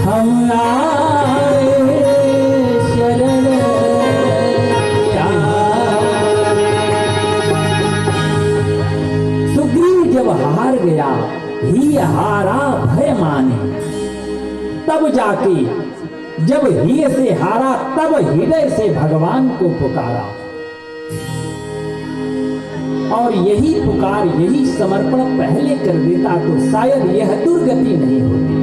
हम आए शरण सुग्रीव जब हार गया, ही हारा भय माने, तब जाके जब ही से हारा तब हृदय से भगवान को पुकारा। और यही पुकार, यही समर्पण पहले कर देता तो शायद यह दुर्गति नहीं होती।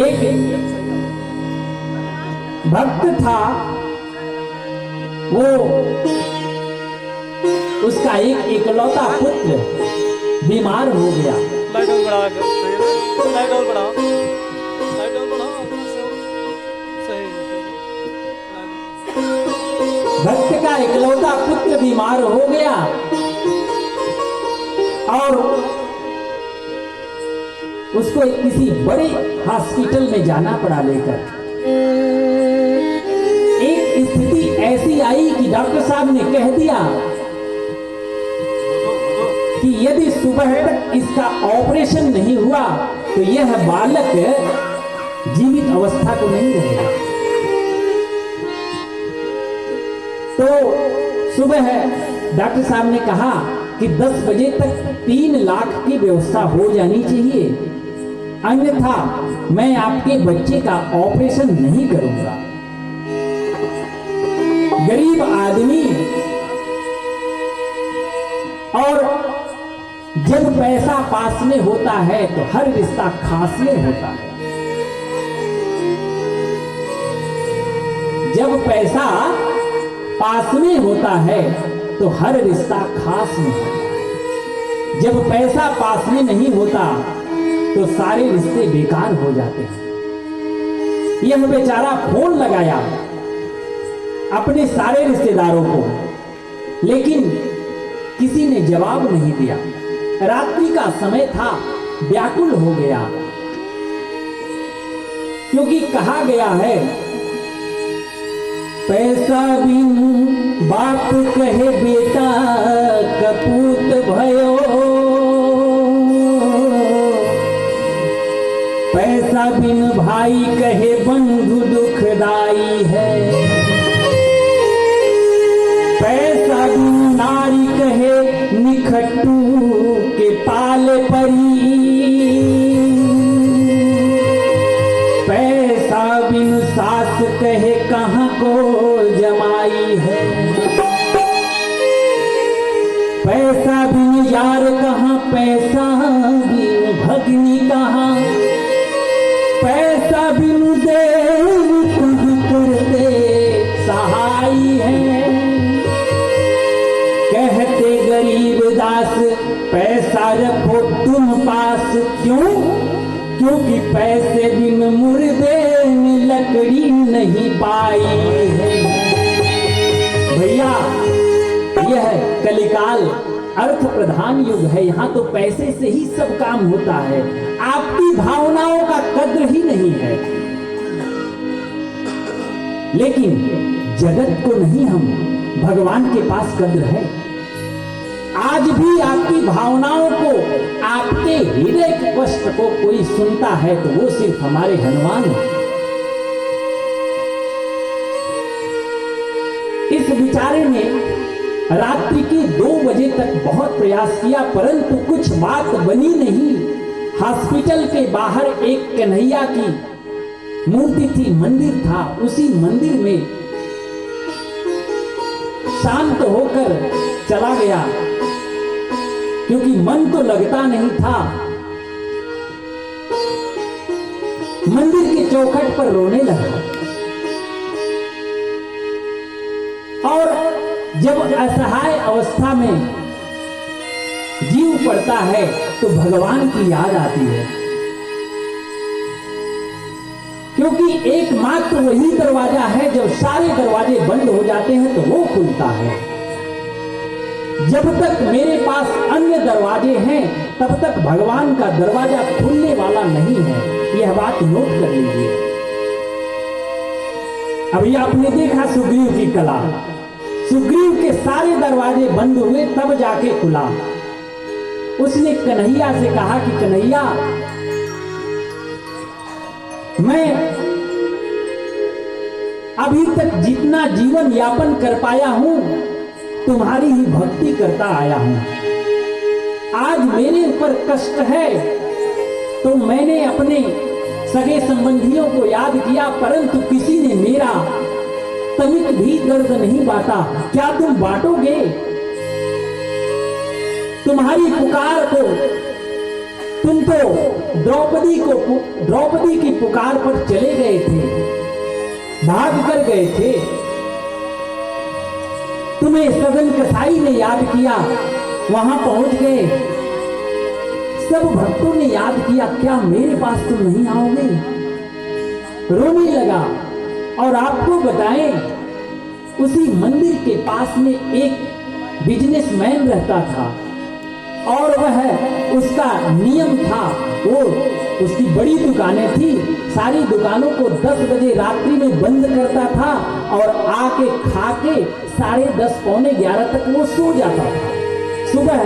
एक भक्त था, वो उसका एक इकलौता पुत्र बीमार हो गया। भक्त का इकलौता पुत्र बीमार हो गया और उसको किसी बड़े हॉस्पिटल में जाना पड़ा लेकर। एक स्थिति ऐसी आई कि डॉक्टर साहब ने कह दिया कि यदि सुबह तक इसका ऑपरेशन नहीं हुआ तो यह बालक जीवित अवस्था को नहीं रहेगा। तो सुबह डॉक्टर साहब ने कहा कि 10 बजे तक 3 लाख की व्यवस्था हो जानी चाहिए, अन्यथा मैं आपके बच्चे का ऑपरेशन नहीं करूंगा। गरीब आदमी, और जब पैसा पास में होता है तो हर रिश्ता खास में होता है। जब पैसा पास में होता है तो हर रिश्ता खास में होता है। जब पैसा पास में नहीं होता तो सारे रिश्ते बेकार हो जाते हैं। यह बेचारा फोन लगाया अपने सारे रिश्तेदारों को, लेकिन किसी ने जवाब नहीं दिया। रात्रि का समय था, व्याकुल हो गया, क्योंकि कहा गया है पैसा बिन बाप कहे बेटा कपूत भयो, पैसा बिन भाई कहे बंधु दुखदाई है, पैसा बिन नारी कहे निखट्टू के पाल परी, पैसा बिन सास कहे कहाँ को जमाई है, पैसा बिन यार कहाँ, पैसा बिन भगनी कहाँ, पैसा बिन देव तुझ कर दे सहाय है। कहते गरीब दास पैसा रखो तुम पास, क्यों? क्योंकि पैसे बिन मुर्दे में लकड़ी नहीं पाई है। भैया, यह कलिकाल अर्थ प्रधान युग है, यहाँ तो पैसे से ही सब काम होता है। आपकी भावनाओं का कद्र ही नहीं है। लेकिन जगत को नहीं, हम भगवान के पास कद्र है। आज भी आपकी भावनाओं को, आपके हृदय के कष्ट को कोई सुनता है तो वो सिर्फ हमारे हनुमान है। इस बेचारे ने रात्रि के 2 बजे तक बहुत प्रयास किया, परंतु कुछ बात बनी नहीं। हॉस्पिटल के बाहर एक कन्हैया की मूर्ति थी, मंदिर था, उसी मंदिर में शांत होकर चला गया, क्योंकि मन तो लगता नहीं था। मंदिर के चौखट पर रोने लगा, और जब असहाय अवस्था में जीव पड़ता है तो भगवान की याद आती है, क्योंकि एकमात्र वही दरवाजा है, जब सारे दरवाजे बंद हो जाते हैं तो वो खुलता है। जब तक मेरे पास अन्य दरवाजे हैं तब तक भगवान का दरवाजा खुलने वाला नहीं है। यह बात नोट कर लीजिए। अभी आपने देखा सुग्रीव की कला। सुग्रीव के सारे दरवाजे बंद हुए, तब जाके खुला। उसने कन्हैया से कहा कि कन्हैया, मैं अभी तक जितना जीवन यापन कर पाया हूं तुम्हारी ही भक्ति करता आया हूं। आज मेरे ऊपर कष्ट है तो मैंने अपने सगे संबंधियों को याद किया, परंतु किसी ने मेरा तनिक भी दर्द नहीं बांटा। क्या तुम बांटोगे? तुम्हारी पुकार को, तुम तो द्रौपदी की पुकार पर चले गए थे, भाग कर गए थे। तुम्हें सदन कसाई ने याद किया, वहां पहुंच गए। सब भक्तों ने याद किया, क्या मेरे पास तुम नहीं आओगे? रोने लगा। और आपको बताएं, उसी मंदिर के पास में एक बिजनेसमैन रहता था और वह, उसका नियम था, वो उसकी बड़ी दुकानें थी, सारी दुकानों को 10 बजे रात्रि में बंद करता था और आके खा के 10:30 पौने 11 तक वो सो जाता था। सुबह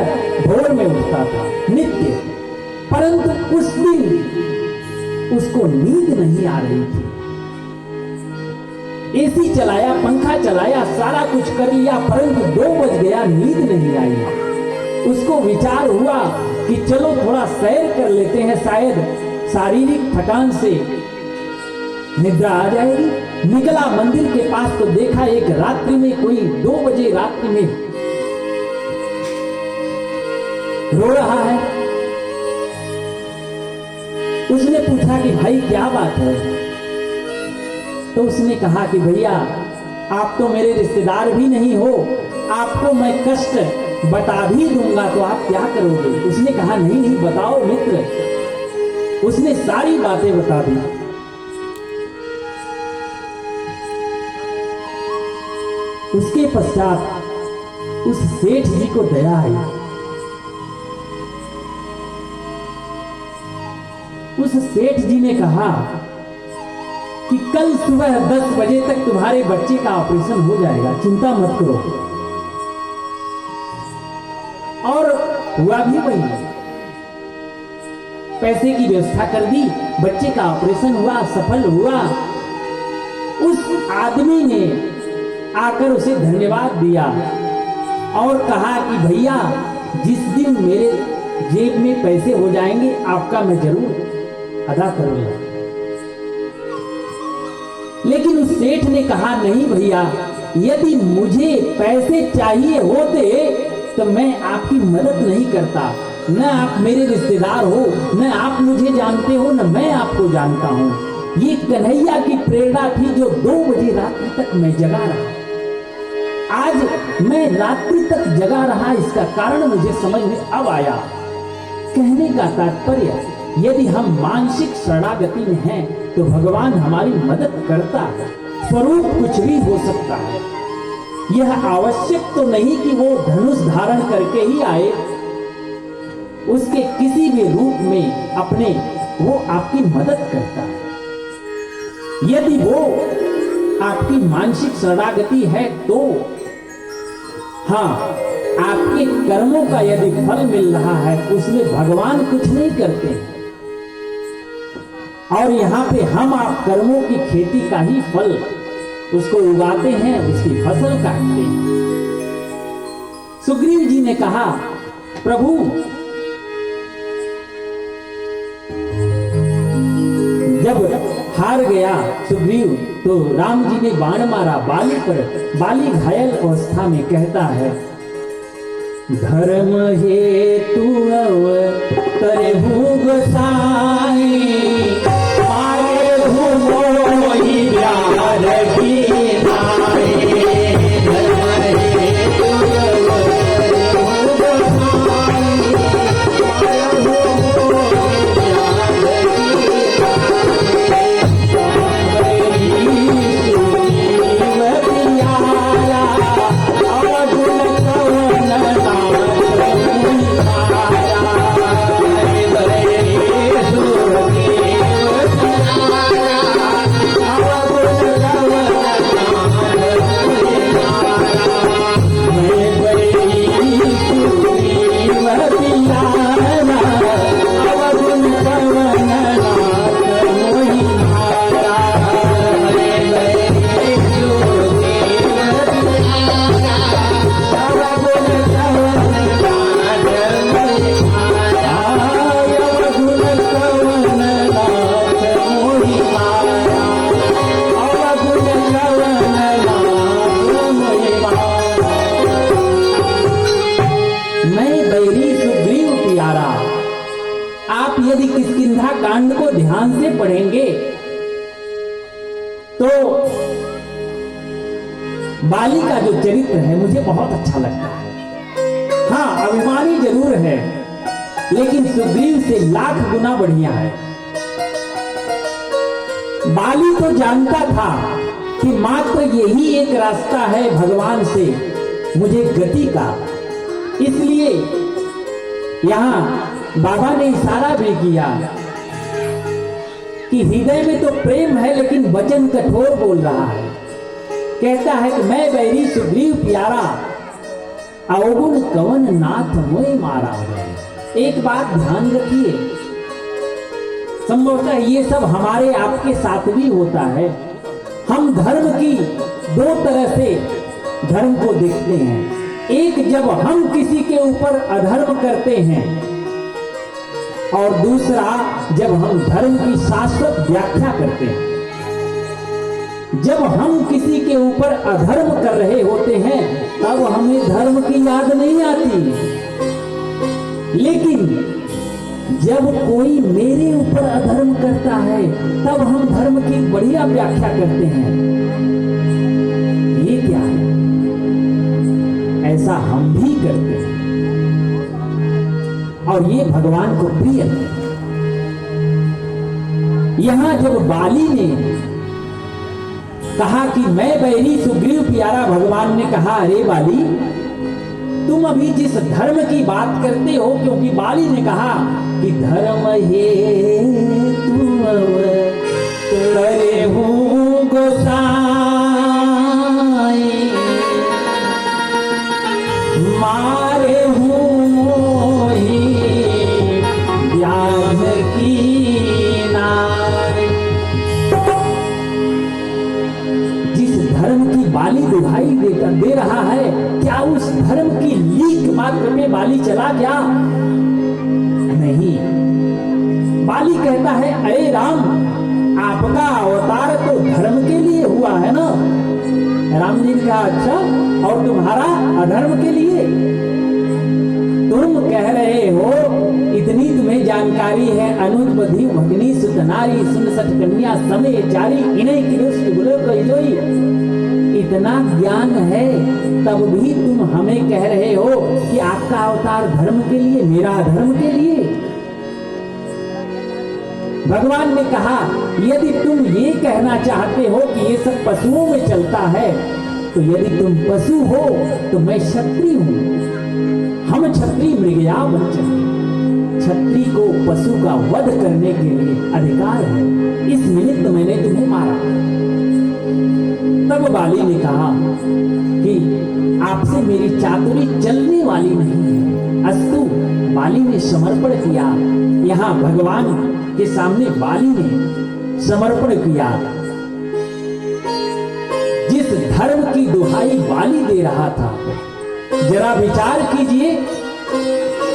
भोर में उठता था नित्य, परंतु उस दिन उसको नींद नहीं आ रही थी। एसी चलाया, पंखा चलाया, सारा कुछ कर लिया, परंतु 2 बज गया, नींद नहीं आई। उसको विचार हुआ कि चलो थोड़ा सैर कर लेते हैं, शायद शारीरिक थकान से निद्रा आ जाएगी। निकला मंदिर के पास तो देखा एक रात्रि में, कोई 2 बजे रात्रि में रो रहा है। उसने पूछा कि भाई क्या बात है? तो उसने कहा कि भैया, आप तो मेरे रिश्तेदार भी नहीं हो, आपको मैं कष्ट बता भी दूंगा तो आप क्या करोगे? उसने कहा नहीं नहीं, बताओ मित्र। उसने सारी बातें बता दी। उसके पश्चात उस सेठ जी को दया आई। उस सेठ जी ने कहा कि कल सुबह 10 बजे तक तुम्हारे बच्चे का ऑपरेशन हो जाएगा, चिंता मत करो। और हुआ भी वही, पैसे की व्यवस्था कर दी, बच्चे का ऑपरेशन हुआ, सफल हुआ। उस आदमी ने आकर उसे धन्यवाद दिया और कहा कि भैया, जिस दिन मेरे जेब में पैसे हो जाएंगे आपका मैं जरूर अदा करूंगा। लेकिन उस सेठ ने कहा नहीं भैया, यदि मुझे पैसे चाहिए होते तो मैं आपकी मदद नहीं करता। न आप मेरे रिश्तेदार हो, न आप मुझे जानते हो, न मैं आपको जानता हूं। ये कन्हैया की प्रेरणा थी जो 2 बजे रात्रि तक मैं जगा रहा। आज मैं रात्रि तक जगा रहा, इसका कारण मुझे समझ में अब आया। कहने का तात्पर्य, यदि हम मानसिक शरणागति में हैं तो भगवान हमारी मदद करता है। स्वरूप कुछ भी हो सकता है, यह आवश्यक तो नहीं कि वो धनुष धारण करके ही आए। उसके किसी भी रूप में अपने वो आपकी मदद करता है। यदि वो आपकी मानसिक शरणागति है तो हाँ, आपके कर्मों का यदि फल मिल रहा है उसमें भगवान कुछ नहीं करते। और यहाँ पे हम आप कर्मों की खेती का ही फल उसको उगाते हैं, उसकी फसल काटते हैं। सुग्रीव जी ने कहा, प्रभु जब हार गया सुग्रीव तो राम जी ने बाण मारा बाली पर। बाली घायल अवस्था में कहता है, धर्म हेतु करहु गोसाई, मारे हूँ मोहि प्यार की नाई। धर्म हेतु करहु गोसाई, मारे हूँ मोहि प्यार की नाई। यदि किष्किंधा कांड को ध्यान से पढ़ेंगे तो बाली का जो चरित्र है मुझे बहुत अच्छा लगता है। हाँ, अभिमानी जरूर है, लेकिन सुग्रीव से लाख गुना बढ़िया है। बाली तो जानता था कि मात्र यही एक रास्ता है भगवान से मुझे गति का, इसलिए यहां बाबा ने इशारा भी किया कि हृदय में तो प्रेम है लेकिन वचन कठोर बोल रहा है। कहता है कि मैं बैरी सुग्रीव प्यारा, अवगुण कवन नाथ मोय मारा। एक बात ध्यान रखिए, संभवतः ये सब हमारे आपके साथ भी होता है। हम धर्म की दो तरह से धर्म को देखते हैं। एक, जब हम किसी के ऊपर अधर्म करते हैं, और दूसरा जब हम धर्म की शाश्वत व्याख्या करते हैं। जब हम किसी के ऊपर अधर्म कर रहे होते हैं तब हमें धर्म की याद नहीं आती, लेकिन जब कोई मेरे ऊपर अधर्म करता है तब हम धर्म की बढ़िया व्याख्या करते हैं। ये क्या है? ऐसा हम भी करते हैं और ये भगवान को प्रिय है। यहां जब बाली ने कहा कि मैं बैरी सुग्रीव प्यारा, भगवान ने कहा अरे बाली, तुम अभी जिस धर्म की बात करते हो, क्योंकि बाली ने कहा कि धर्म हे तुम करे हूं गोसाई, मारे हूं मोही व्याध की नाई। जिस धर्म की बाली दुहाई दे रहा है, क्या उस धर्म की लीक मात्र में बाली चला क्या? नहीं। बाली कहता है अरे राम, आपका अवतार तो धर्म के लिए हुआ है ना। राम जी ने कहा अच्छा, और तुम्हारा अधर्म के लिए? तुम कह रहे हो, इतनी तुम्हें जानकारी है, अनुज बधी भगनी सुत नारी, सुन सठ कन्या समय चारी, इन्हें किरुष्ट गुलो कोई, इतना ज्ञान है तब भी तुम हमें कह रहे हो कि आपका अवतार धर्म के लिए, मेरा अधर्म के लिए। भगवान ने कहा यदि तुम ये कहना चाहते हो कि ये सब पशुओं में चलता है, तो यदि तुम पशु हो तो मैं क्षत्रिय हूं। हम क्षत्रिय मृगया बच्चन, क्षत्रिय को पशु का वध करने के लिए अधिकार है, इस निमित्त मैंने तुम्हें मारा। तब बाली ने कहा कि आपसे मेरी चातुरी चलने वाली नहीं है। अस्तु, बाली ने समर्पण किया। यहां भगवान के सामने बाली ने समर्पण किया। जिस धर्म की दुहाई बाली दे रहा था, जरा विचार कीजिए,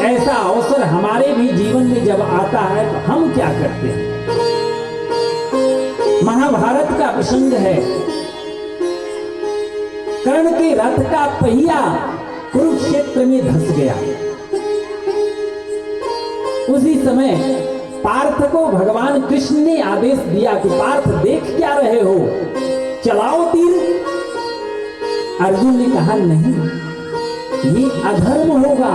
ऐसा अवसर हमारे भी जीवन में जब आता है तो हम क्या करते हैं? महाभारत का प्रसंग है। कर्ण के रथ का पहिया कुरुक्षेत्र में धंस गया। उसी समय पार्थ को भगवान कृष्ण ने आदेश दिया कि पार्थ देख क्या रहे हो, चलाओ तीर। अर्जुन ने कहा नहीं, ये अधर्म होगा।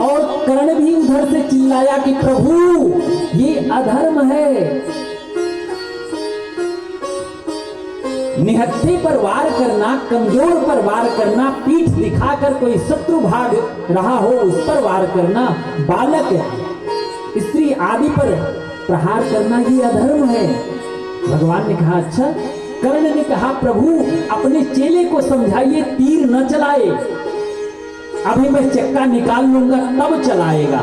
और कर्ण भी उधर से चिल्लाया कि प्रभु ये अधर्म है। निहत्थे पर वार करना, कमजोर पर वार करना, पीठ दिखाकर कोई शत्रु भाग रहा हो उस पर वार करना, बालक स्त्री आदि पर प्रहार करना, ये अधर्म है। भगवान ने कहा अच्छा। कर्ण ने कहा प्रभु अपने चेले को समझाइए तीर न चलाए, अभी मैं चक्का निकाल लूंगा तब चलाएगा।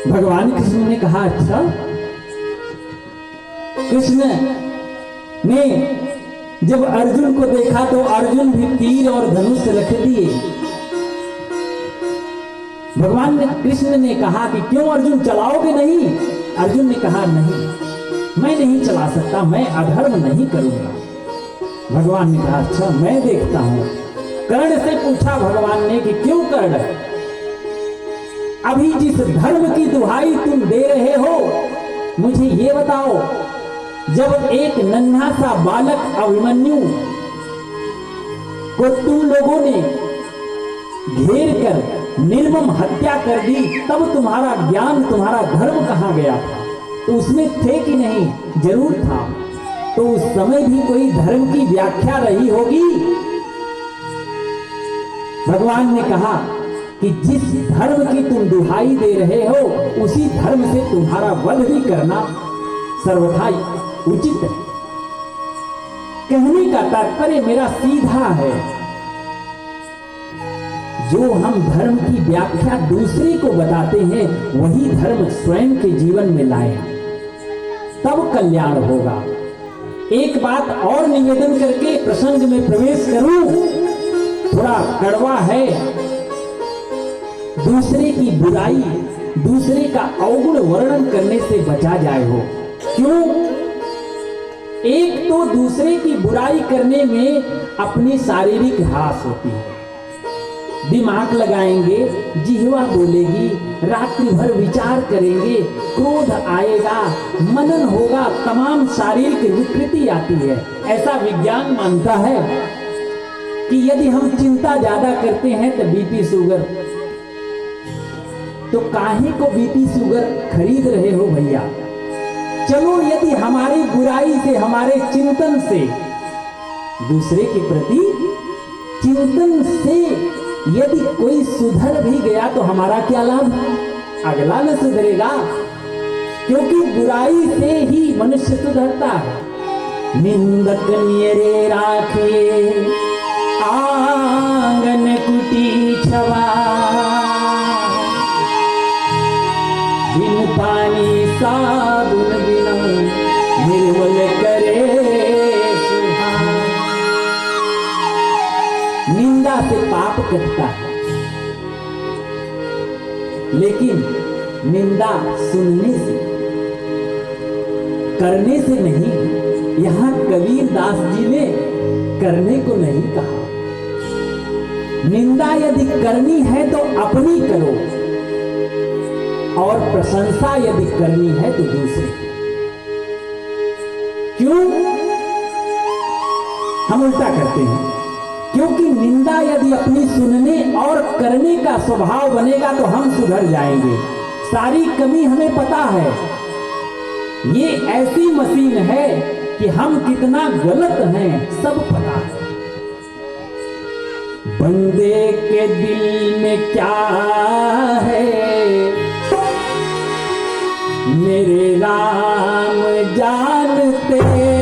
भगवान कृष्ण ने कहा अच्छा। कृष्ण ने जब अर्जुन को देखा तो अर्जुन भी तीर और धनुष रख दिए। भगवान ने कृष्ण ने कहा कि क्यों अर्जुन चलाओगे नहीं? अर्जुन ने कहा नहीं, मैं नहीं चला सकता, मैं अधर्म नहीं करूंगा। भगवान ने कहा अच्छा मैं देखता हूं। कर्ण से पूछा भगवान ने कि क्यों कर्ण? अभी जिस धर्म की दुहाई तुम दे रहे हो, मुझे ये बताओ, जब एक नन्हा सा बालक अभिमन्यु को तुम लोगों ने घेर कर निर्मम हत्या कर दी, तब तुम्हारा ज्ञान, तुम्हारा धर्म कहां गया था? तो उसमें थे कि नहीं? जरूर था। तो उस समय भी कोई धर्म की व्याख्या रही होगी। भगवान ने कहा कि जिस धर्म की तुम दुहाई दे रहे हो, उसी धर्म से तुम्हारा वध भी करना सर्वथा उचित है। कहने का तात्पर्य मेरा सीधा है, जो हम धर्म की व्याख्या दूसरे को बताते हैं, वही धर्म स्वयं के जीवन में लाएं, तब कल्याण होगा। एक बात और निवेदन करके प्रसंग में प्रवेश करूं, थोड़ा कड़वा है। दूसरे की बुराई, दूसरे का अवगुण वर्णन करने से बचा जाए हो। क्यों? एक तो दूसरे की बुराई करने में अपनी शारीरिक ह्रास होती है, दिमाग लगाएंगे, जिह्वा बोलेगी, रात्रि भर विचार करेंगे, क्रोध आएगा, मनन होगा, तमाम शारीरिक विकृति आती है। ऐसा विज्ञान मानता है कि यदि हम चिंता ज्यादा करते हैं तो बीपी शुगर, तो काहे को बीपी शुगर खरीद रहे हो भैया? चलो, यदि हमारी बुराई से, हमारे चिंतन से, दूसरे के प्रति चिंतन से यदि कोई सुधर भी गया तो हमारा क्या लाभ? अगला न सुधरेगा, क्योंकि बुराई से ही मनुष्य सुधरता है। निंदक नियरे राखे आंगन कुटी छवा, बिन पानी साबुन बिना निर्मल करे सुहा। निंदा से पाप कटता है, लेकिन निंदा सुनने से, करने से नहीं। यहां कबीर दास जी ने करने को नहीं कहा। निंदा यदि करनी है तो अपनी करो, और प्रशंसा यदि करनी है तो दूसरे। क्यों हम उल्टा करते हैं? क्योंकि निंदा यदि अपनी सुनने और करने का स्वभाव बनेगा तो हम सुधर जाएंगे। सारी कमी हमें पता है, ये ऐसी मशीन है कि हम कितना गलत हैं सब पता है। बंदे के दिल में क्या है मेरे राम जानते हैं।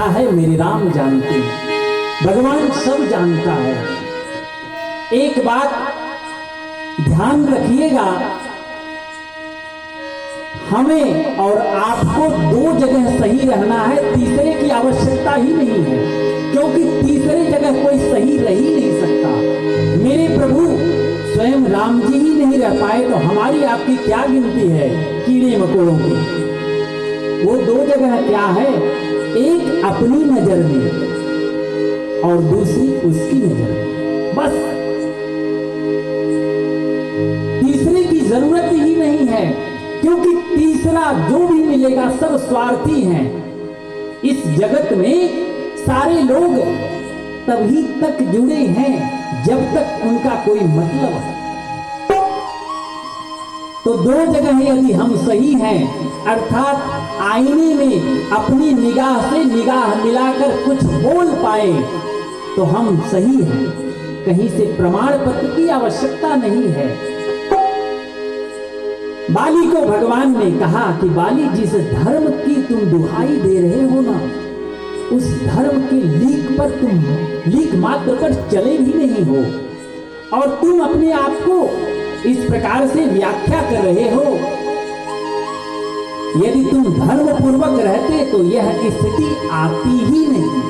है मेरे राम जानते हैं। भगवान सब जानता है। एक बात ध्यान रखिएगा, हमें और आपको दो जगह सही रहना है, तीसरे की आवश्यकता ही नहीं है, क्योंकि तीसरे जगह कोई सही रह ही नहीं सकता। मेरे प्रभु स्वयं राम जी ही नहीं रह पाए तो हमारी आपकी क्या गिनती है कीड़े मकोड़ों की। वो दो जगह क्या है, एक अपनी नजर में और दूसरी उसकी नजर में, बस। तीसरे की जरूरत ही नहीं है, क्योंकि तीसरा जो भी मिलेगा सब स्वार्थी हैं। इस जगत में सारे लोग तभी तक जुड़े हैं जब तक उनका कोई मतलब है। तो दो जगह यदि हम सही हैं, अर्थात आईने में अपनी निगाह से निगाह मिलाकर कुछ बोल पाए तो हम सही हैं, कहीं से प्रमाण पत्र की आवश्यकता नहीं है। बाली को भगवान ने कहा कि बाली, जिस धर्म की तुम दुहाई दे रहे हो ना, उस धर्म के लीक पर तुम लीक मात्र पर चले भी नहीं हो, और तुम अपने आप को इस प्रकार से व्याख्या कर रहे हो। यदि तुम धर्म पूर्वक रहते तो यह स्थिति आती ही नहीं।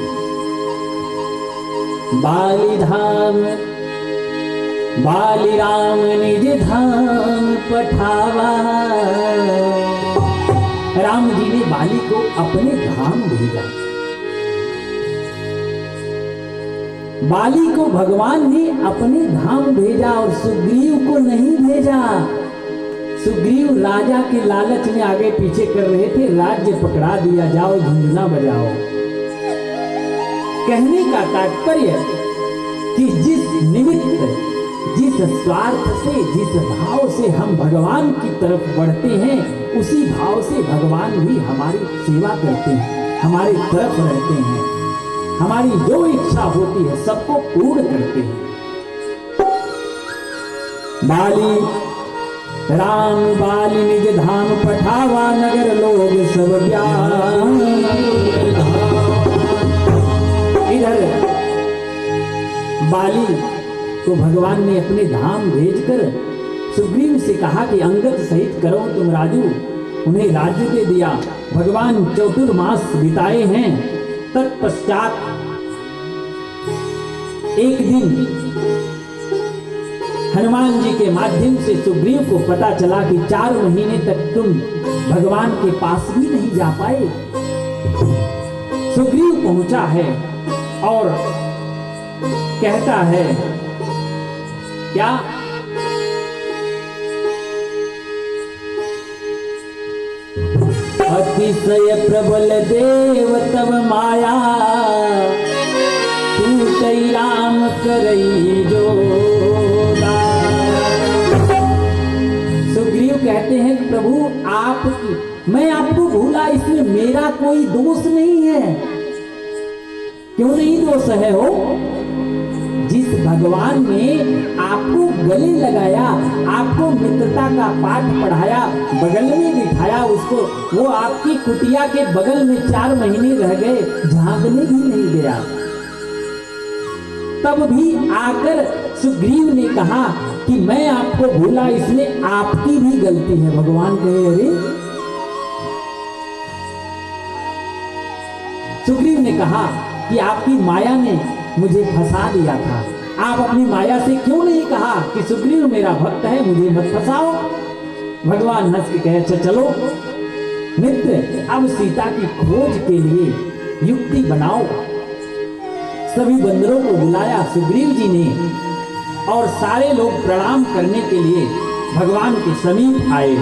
बाली धाम बाली राम निज धाम पठावा। राम जी ने बाली को अपने धाम भेजा। बाली को भगवान ने अपने धाम भेजा और सुग्रीव को नहीं भेजा। सुग्रीव राजा के लालच में आगे पीछे कर रहे थे, राज्य पकड़ा दिया, जाओ झुंझुना बजाओ। कहने का तात्पर्य कि जिस निमित्त, जिस स्वार्थ से, जिस भाव से हम भगवान की तरफ बढ़ते हैं, उसी भाव से भगवान भी हमारी सेवा करते हैं, हमारी तरफ रहते हैं, हमारी जो इच्छा होती है सबको पूर्ण करते हैं। बाली राम बाली निज धाम पठावा, नगर लोग सब ज्ञान। इधर बाली तो भगवान ने अपने धाम भेजकर सुग्रीव से कहा कि अंगद सहित करो तुम राजू। उन्हें राज्य दे दिया। भगवान चतुर्मास बिताए हैं। तत्पश्चात एक दिन हनुमान जी के माध्यम से सुग्रीव को पता चला कि 4 महीने तक तुम भगवान के पास भी नहीं जा पाए। सुग्रीव पहुंचा है और कहता है क्या, अतिशय प्रबल देव तब माया, तू कई राम करई जोदा। सुग्रीव कहते हैं कि प्रभु मैं आपको भूला, इसमें मेरा कोई दोष नहीं है। क्यों नहीं दोष है हो? जिस भगवान ने आपको गले लगाया, आपको मित्रता का पाठ पढ़ाया, बगल में बिठाया, उसको वो आपकी कुटिया के बगल में 4 महीने रह गए, झांकने भी नहीं गया। तब भी आकर सुग्रीव ने कहा कि मैं आपको भूला, इसमें आपकी भी गलती है। भगवान कहे अरे, सुग्रीव ने कहा कि आपकी माया ने मुझे फंसा दिया था। आप अपनी माया से क्यों नहीं कहा कि सुग्रीव मेरा भक्त है, मुझे मत फंसाओ। भगवान हंस के कहे अच्छा चलो मित्र, अब सीता की खोज के लिए युक्ति बनाओ। सभी बंदरों को बुलाया सुग्रीव जी ने, और सारे लोग प्रणाम करने के लिए भगवान के समीप आए।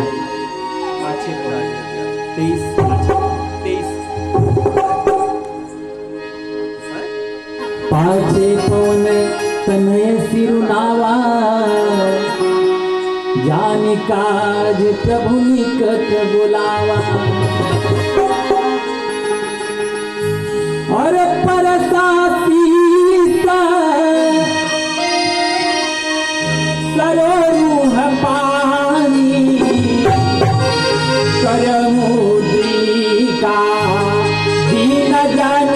पाछे पवन तनय सिरुनावा, जान काज प्रभु निकट बुलावा। और परसा सीता सरोरूह पानी, कर मुद्रिका दीन जन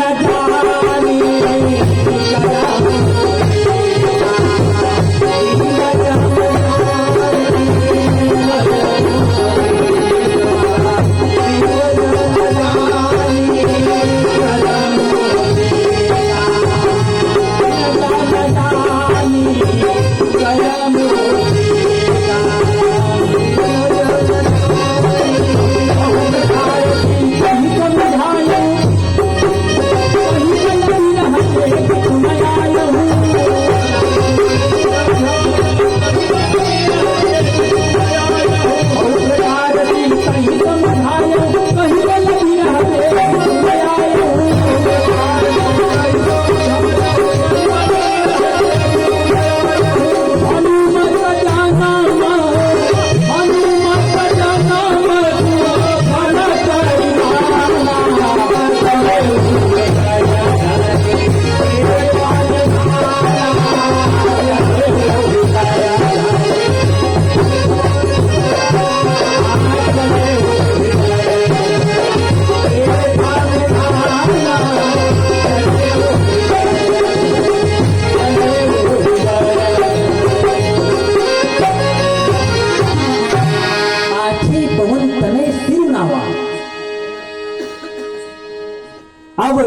अब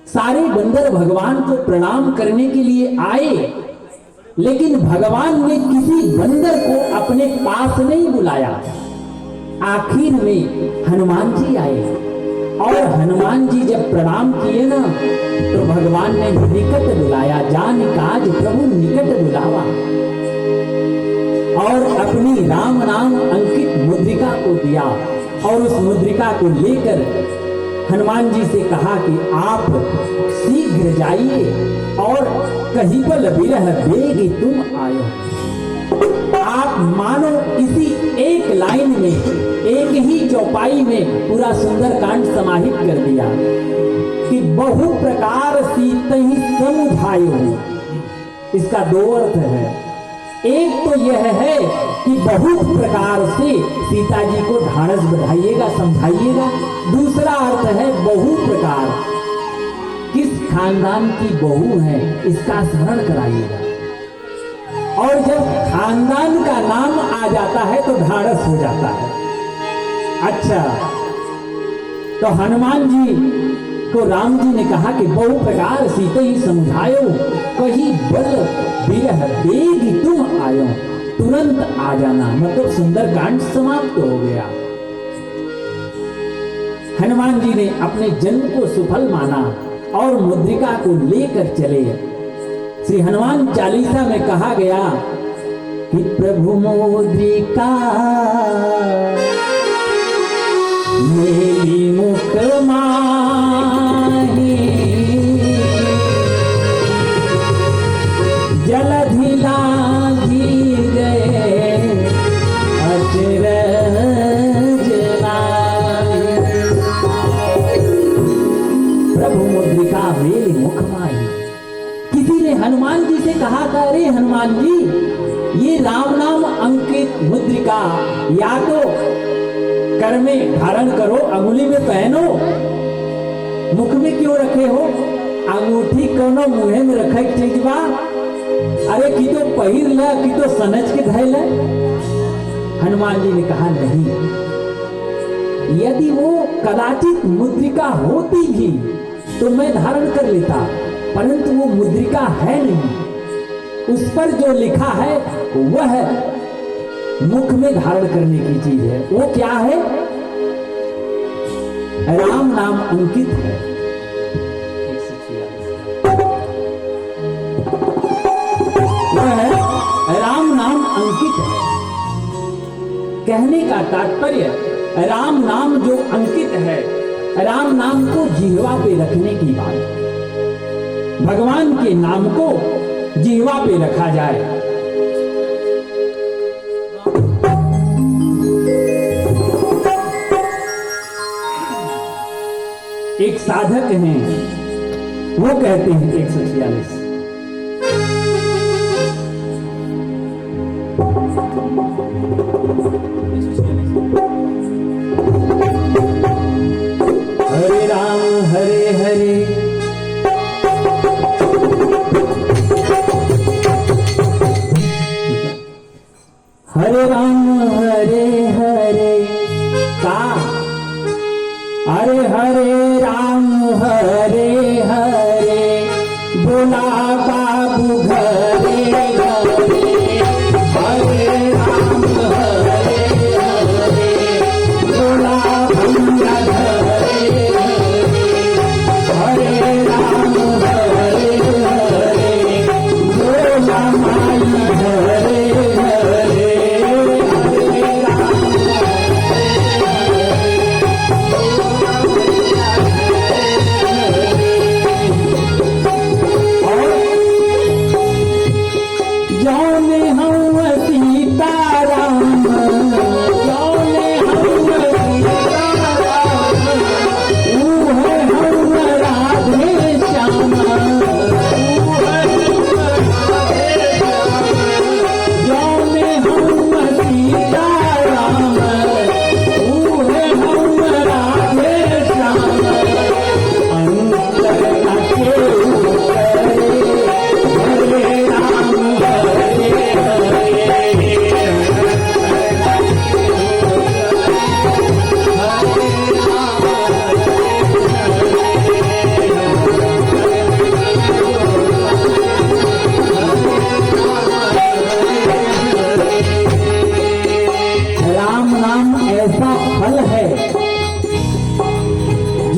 सारे बंदर भगवान को प्रणाम करने के लिए आए, लेकिन भगवान ने किसी बंदर को अपने पास नहीं बुलाया। आखिर में हनुमान जी आए और हनुमान जी जब प्रणाम किए ना तो भगवान ने निकट बुलाया, जान काज प्रभु निकट बुलावा, और अपनी राम नाम अंकित मुद्रिका को दिया और उस मुद्रिका को लेकर हनुमान जी से कहा कि आप शीघ्र जाइए और कहीं पर विरह बेगी तुम आयो। आप मानो इसी एक लाइन में, एक ही चौपाई में पूरा सुंदरकांड समाहित कर दिया कि बहु प्रकार सीतहि समुझायो। इसका दो अर्थ है। एक तो यह है कि बहुत प्रकार से सीता जी को ढाढ़स बढ़ाइएगा, समझाइएगा। दूसरा अर्थ है बहु प्रकार, किस खानदान की बहू है इसका स्मरण कराइएगा। और जब खानदान का नाम आ जाता है तो ढाढ़स हो जाता है। अच्छा, तो हनुमान जी को राम जी ने कहा कि बहु प्रकार सीते ही समझायो, कहीं बल विरह बेगी तुम आयो, तुरंत आ जाना। मतलब सुंदरकांड समाप्त हो गया। हनुमान जी ने अपने जन्म को सुफल माना और मुद्रिका को लेकर चले। श्री हनुमान चालीसा में कहा गया कि प्रभु मुद्रिका मेली मुख माही, जलधि लागी गए अचरज नाहि। प्रभु मुद्रिका मेली मुख माही। किसी ने हनुमान जी से कहा था, अरे हनुमान जी ये राम नाम अंकित मुद्रिका या तो कर में धारण करो, अंगुली में पहनो, मुख में क्यों रखे हो? अंगूठी कोनो मुहे में रखे चीज बा, अरे की तो पहिर ला, की तो सनच के धैल। हनुमान जी ने कहा नहीं, यदि वो कदाचित मुद्रिका होती भी तो मैं धारण कर लेता, परंतु वो मुद्रिका है नहीं। उस पर जो लिखा है वह मुख में धारण करने की चीज है। वो क्या है? राम नाम अंकित है। वह राम नाम अंकित है। कहने का तात्पर्य, राम नाम जो अंकित है, राम नाम को जिह्वा पे रखने की बात। भगवान के नाम को जिह्वा पे रखा जाए। एक साधक हैं, वो कहते हैं 146, हरे राम हरे हरे हरे राम हरे हरे का हरे हरे राम हरे हरे बोला बाबू घरे घरे। हरे राम हरे हरे बोला भैया घरे घरे। हरे राम हरे हरे बोला माई घरे घरे। हरे राम और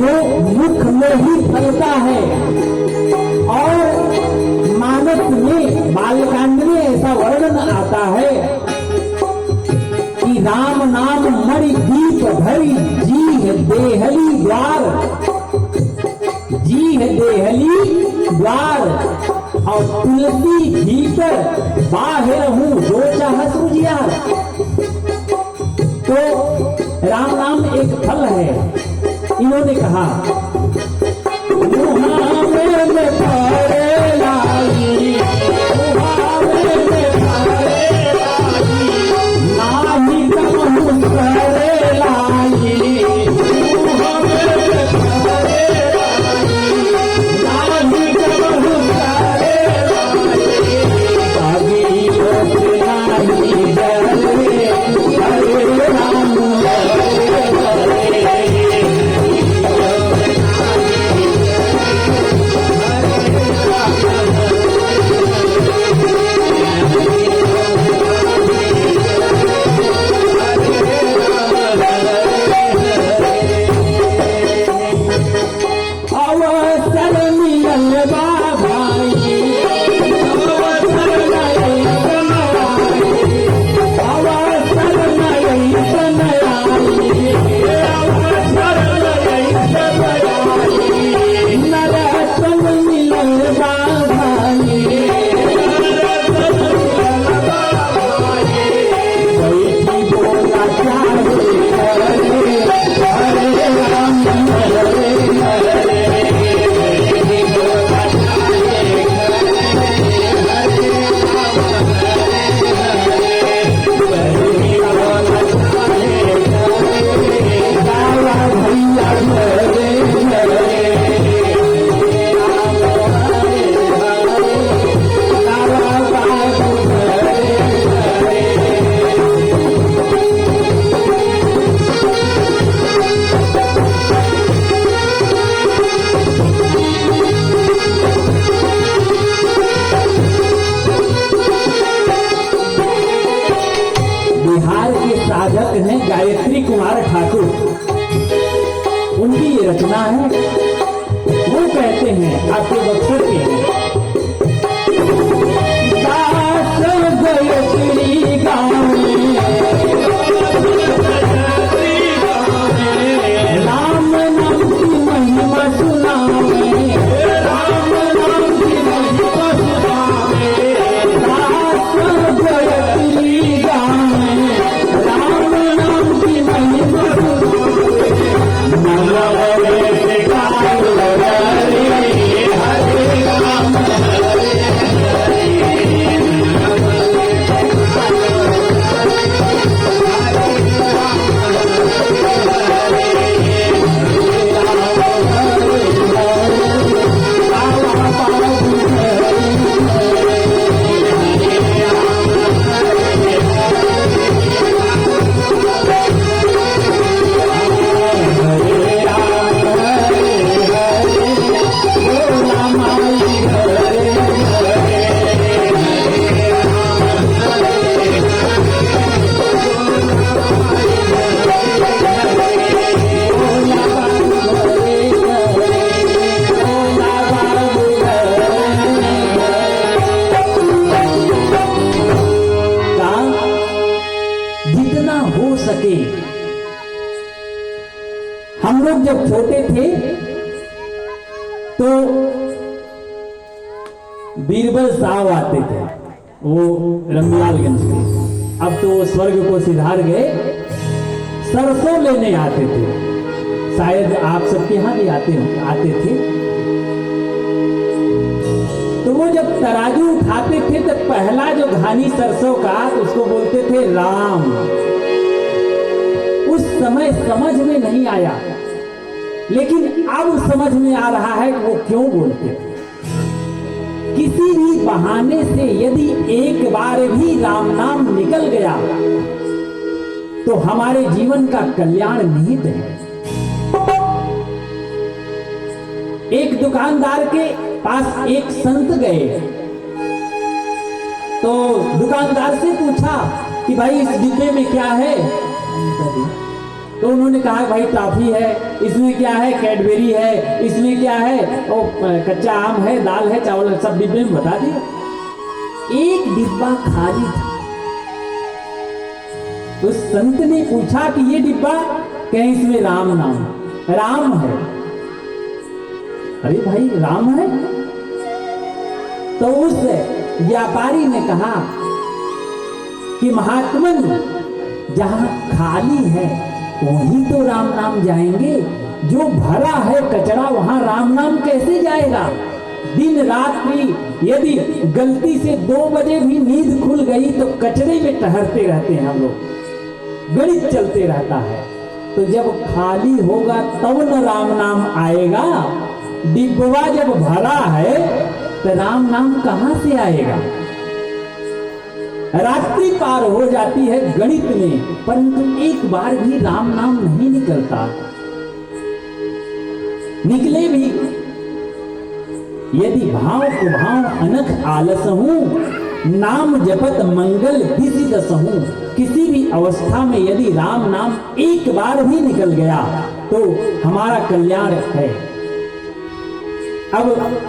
जो मुख में ही फलता है। और मानस में बालकांड में ऐसा वर्णन आता है कि राम नाम मणि दीप भरी जी है देहली द्वार, जी है देहली द्वार, और तुलसी भीतर बाहर हूं जो चाहत उजियार। तो राम नाम एक फल है। इन्होंने कहा साधक हैं गायत्री कुमार ठाकुर, उनकी ये रचना है। वो कहते हैं, आपके बक्सर के हैं, दास गायत्री गावे राम नाम की महिमा सुनावे, राम नाम की महिमा सुनावे, दास गायत्री गावे हम लोग जब छोटे थे तो बीरबल साहब आते थे, वो रमलालगंज के, अब तो वो स्वर्ग को सिधार गए। सरसों लेने आते थे, शायद आप सबके यहाँ भी आते थे। तो वो जब तराजू उठाते थे तो पहला जो घानी सरसों का उसको बोलते थे राम। उस समय समझ में नहीं आया, लेकिन अब समझ में आ रहा है कि वो क्यों बोलते थे। किसी भी बहाने से यदि एक बार भी राम नाम निकल गया तो हमारे जीवन का कल्याण निहित है। एक दुकानदार के पास एक संत गए तो दुकानदार से पूछा कि भाई इस डिब्बे में क्या है। तो उन्होंने कहा भाई टॉफी है, इसमें क्या है, कैडबेरी है, इसमें क्या है, ओ कच्चा आम है, दाल है, चावल है, सब डिब्बे में बता दिया। एक डिब्बा खाली था। तो संत ने पूछा कि ये डिब्बा, कहीं इसमें राम नाम, राम है। अरे भाई राम है? तो उस व्यापारी ने कहा कि महात्मन, जहां खाली है वहीं तो राम नाम जाएंगे, जो भरा है कचरा वहां राम नाम कैसे जाएगा? दिन रात्रि यदि गलती से 2 बजे भी नींद खुल गई तो कचरे में टहरते रहते हैं हम लोग, गणित चलते रहता है। तो जब खाली होगा तब न राम नाम आएगा। डिब्बा जब भरा है तो राम नाम कहां से आएगा? रात्रि पार हो जाती है गणित में, परंतु एक बार भी राम नाम नहीं निकलता। निकले भी यदि भाव कुभाव अनख आलस हूं, नाम जपत मंगल दिसि दसहूं। किसी भी अवस्था में यदि राम नाम एक बार भी निकल गया तो हमारा कल्याण है। अब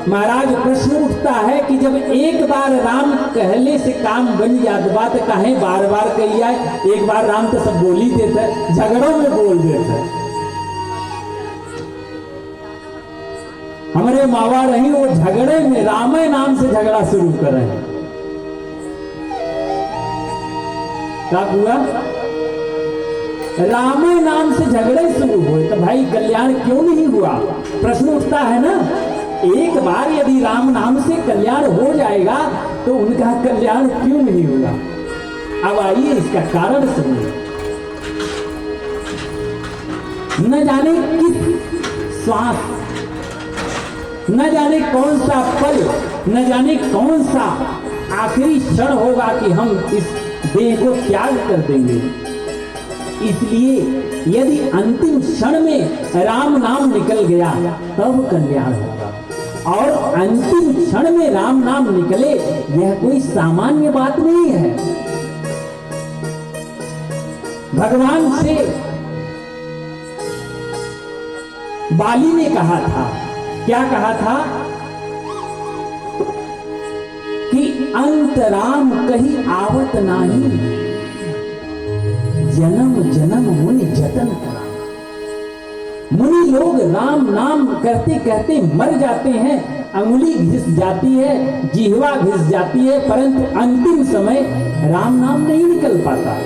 महाराज प्रश्न उठता है कि जब एक बार राम कहले से काम बन जात, बात कहे बार बार कही जाए। एक बार राम तो सब बोल ही देते, झगड़ों में बोल देते। हमारे मावा रही वो झगड़े में रामे नाम से झगड़ा शुरू कर रहे हैं। क्या हुआ? रामे नाम से झगड़े शुरू हुए तो भाई कल्याण क्यों नहीं हुआ? प्रश्न उठता है ना। एक बार यदि राम नाम से कल्याण हो जाएगा तो उनका कल्याण क्यों नहीं होगा? अब आइए इसका कारण सुनिए। न जाने किस श्वास, न जाने कौन सा पल, न जाने कौन सा आखिरी क्षण होगा कि हम इस देह को त्याग कर देंगे। इसलिए यदि अंतिम क्षण में राम नाम निकल गया तब कल्याण होगा, और अंतिम क्षण में राम नाम निकले यह कोई सामान्य बात नहीं है। भगवान से बाली ने कहा था, क्या कहा था कि अंत राम कहीं आवत नाही, जन्म जन्म मुनि जतन करा। मुनि लोग राम नाम करते कहते मर जाते हैं, अंगुली घिस जाती है, जिह्वा घिस जाती है, परंतु अंतिम समय राम नाम नहीं निकल पाता।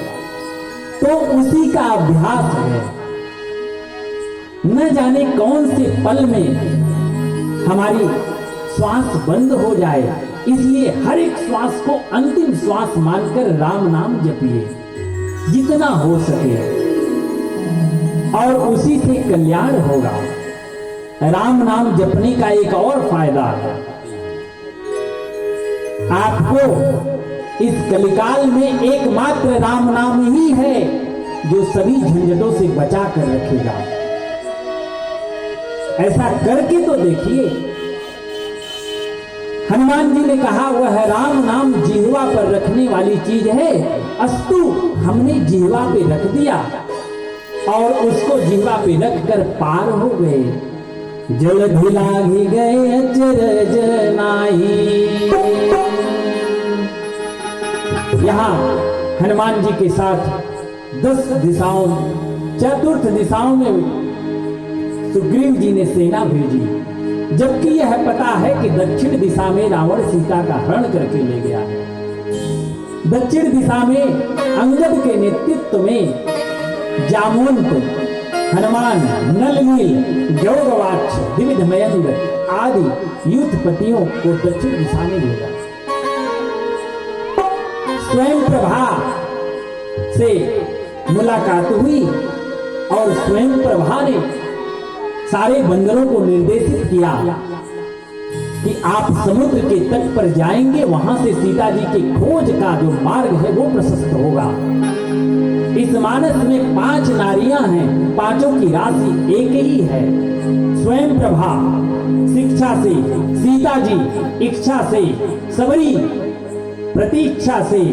तो उसी का अभ्यास है। न जाने कौन से पल में हमारी श्वास बंद हो जाए, इसलिए हर एक श्वास को अंतिम श्वास मानकर राम नाम जपिए जितना हो सके, और उसी से कल्याण होगा। राम नाम जपने का एक और फायदा है, आपको इस कलिकाल में एकमात्र राम नाम ही है जो सभी झंझटों से बचा कर रखेगा। ऐसा करके तो देखिए। हनुमान जी ने कहा वह राम नाम जिह्वा पर रखने वाली चीज है। अस्तु हमने जिह्वा पे रख दिया और उसको जिह्वा पे रख कर पार हो गए। जल धिलाघी गए अचरज नाई। यहाँ हनुमान जी के साथ 10 दिशाओं, चतुर्थ दिशाओं में सुग्रीव जी ने सेना भेजी, जबकि यह पता है कि दक्षिण दिशा में रावण सीता का हरण करके ले गया है। दक्षिण दिशा में अंगद के नेतृत्व में जामवंत, हनुमान, नलनील, गौरवाक्ष, विविध मयंग आदि युद्धपतियों को दक्षिण दिशा में भेजा। स्वयं प्रभा से मुलाकात हुई और स्वयं प्रभा ने सारे बंदरों को निर्देशित किया कि आप समुद्र के तट पर जाएंगे, वहां से सीता जी की खोज का जो मार्ग है वो प्रशस्त होगा। इस मानस में 5 नारियां हैं, 5 की राशि एक ही है। स्वयं प्रभा शिक्षा से, सीता जी इच्छा से, सबरी प्रतीक्षा से,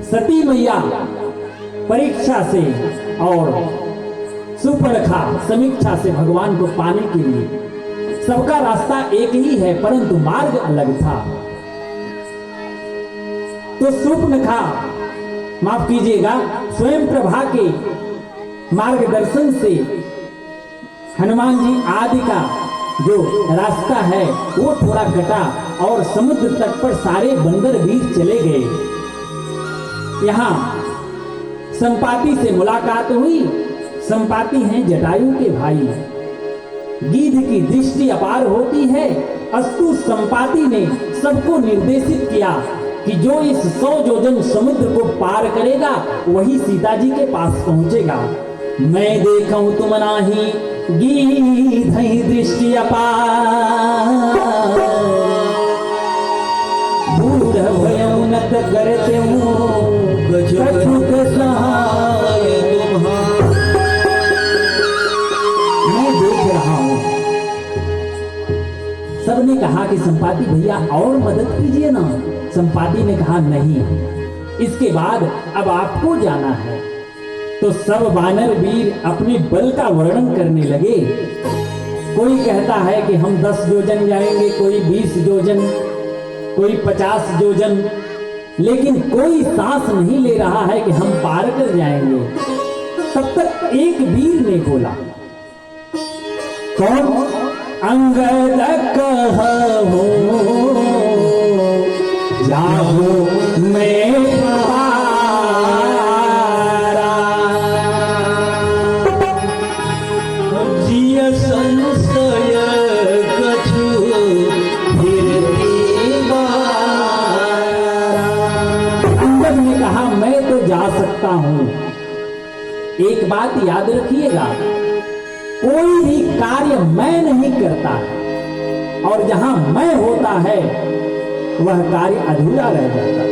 सती मैया परीक्षा से, और सुपर्णखा समीक्षा से भगवान को पाने के लिए सबका रास्ता एक ही है, परंतु मार्ग अलग था। तो सुपर्णखा, माफ कीजिएगा, स्वयं प्रभा के मार्गदर्शन से हनुमान जी आदि का जो रास्ता है वो थोड़ा कटा और समुद्र तट पर सारे बंदर वीर चले गए। यहां संपाति से मुलाकात हुई। संपाति हैं जटायु के भाई। गिद्ध की दृष्टि अपार होती है, अस्तु संपाति ने सबको निर्देशित किया कि जो इस 100 योजन समुद्र को पार करेगा वही सीता जी के पास पहुंचेगा। मैं देखूं तुम नाही गिद्ध दृष्टि अपार, बूढ़ भयउनत करते कछुक सहाय तुम्हारा। मैं देख रहा हूं। सबने कहा कि संपाति भैया और मदद कीजिए ना। संपाति ने कहा नहीं, इसके बाद अब आपको जाना है। तो सब वानर वीर अपने बल का वर्णन करने लगे। कोई कहता है कि हम 10 योजन जाएंगे, कोई 20 योजन, कोई 50 योजन, लेकिन कोई सांस नहीं ले रहा है कि हम पार कर जाएंगे। तब तक एक वीर ने बोला, कौन? अंगद कहूं जाओ मैं पारा, जिय संशय कछु अंगद ने कहा मैं तो जा सकता हूं। एक बात याद रखिएगा, कोई भी कार्य मैं नहीं करता और जहां मैं होता है वह कार्य अधूरा रह जाता है।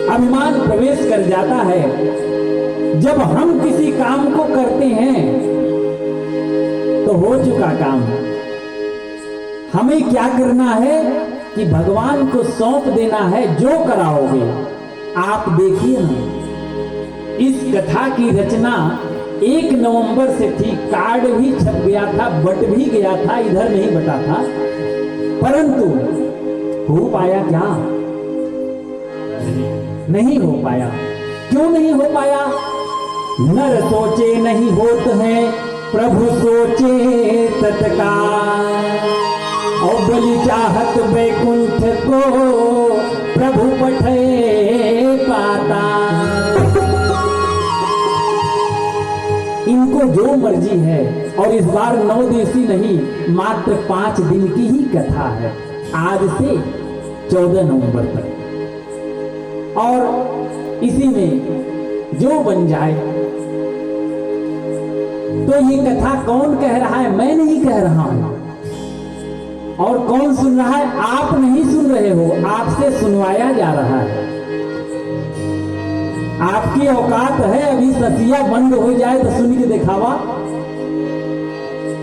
अभिमान प्रवेश कर जाता है। जब हम किसी काम को करते हैं तो हो चुका काम। हमें क्या करना है कि भगवान को सौंप देना है, जो कराओगे। आप देखिए ना, इस कथा की रचना 1 नवंबर से थी। कार्ड भी छप गया था, बट भी गया था, इधर नहीं बटा था, परंतु हो पाया क्या? नहीं हो पाया। क्यों नहीं हो पाया? नर सोचे नहीं होत है, प्रभु सोचे तत्काल। और बलि चाहत बैकुंठ को, प्रभु पठे पाता। इनको जो मर्जी है। और इस बार 9 दिवसीय नहीं, मात्र 5 दिन की ही कथा है, आज से 14 नवंबर तक। और इसी में जो बन जाए। तो ये कथा कौन कह रहा है? मैं नहीं कह रहा हूं। और कौन सुन रहा है? आप नहीं सुन रहे हो, आपसे सुनवाया जा रहा है। आपकी औकात है अभी ससिया बंद हो जाए तो सुन के दिखावा।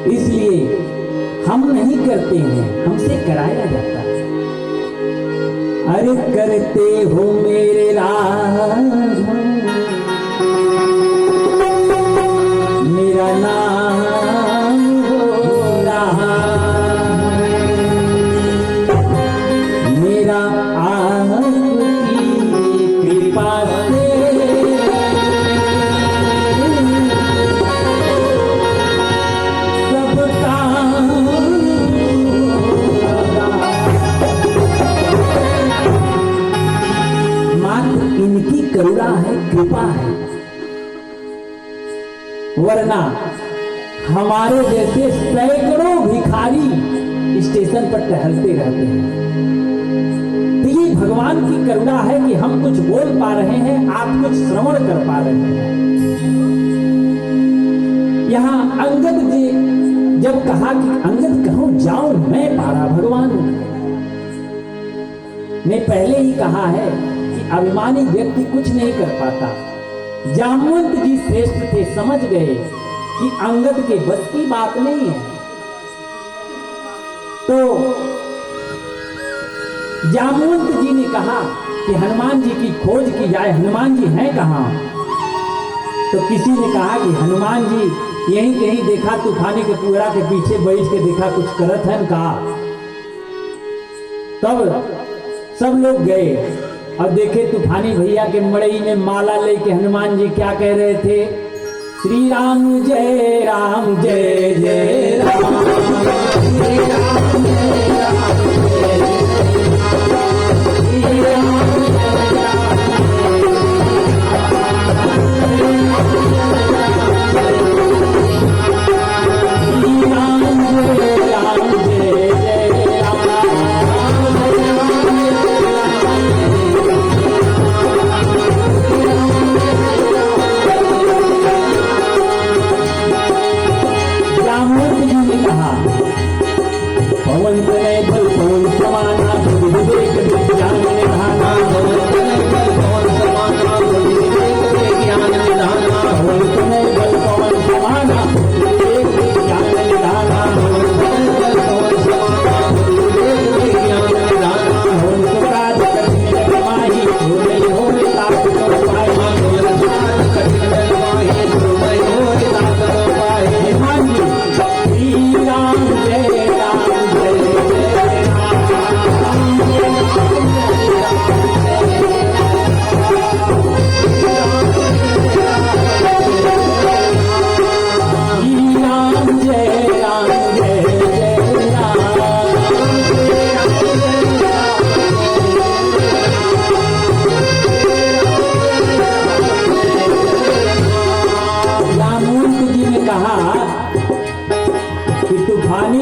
इसलिए हम नहीं करते हैं, हमसे कराया जाता है। अरे करते हो मेरे राघव, मेरा नाम हो रहा, मेरा आपकी कृपा से सब काम। मात्र इनकी करुणा है, कृपा है, वरना हमारे जैसे सैकड़ों भिखारी स्टेशन पर टहलते रहते हैं। तो ये भगवान की करुणा है कि हम कुछ बोल पा रहे हैं, आप कुछ श्रवण कर पा रहे हैं। यहां अंगद जी जब कहा कि अंगद कहो जाओ मैं पारा, भगवान ने पहले ही कहा है कि अभिमानी व्यक्ति कुछ नहीं कर पाता। जामवंत जी श्रेष्ठ थे, समझ गए कि अंगद के बस की बात नहीं है। तो जामवंत जी ने कहा कि हनुमान जी की खोज की जाए, हनुमान जी हैं कहां? तो किसी ने कहा कि हनुमान जी यहीं कहीं देखा तूफानी के पुअरा के पीछे बैठ के देखा कुछ करत है का। तब सब लोग गए और देखे तूफानी भैया के मड़ई में माला लेके हनुमान जी क्या कह रहे थे, श्री राम जय राम जय जय राम, श्री राम जय राम जय श्री राम जय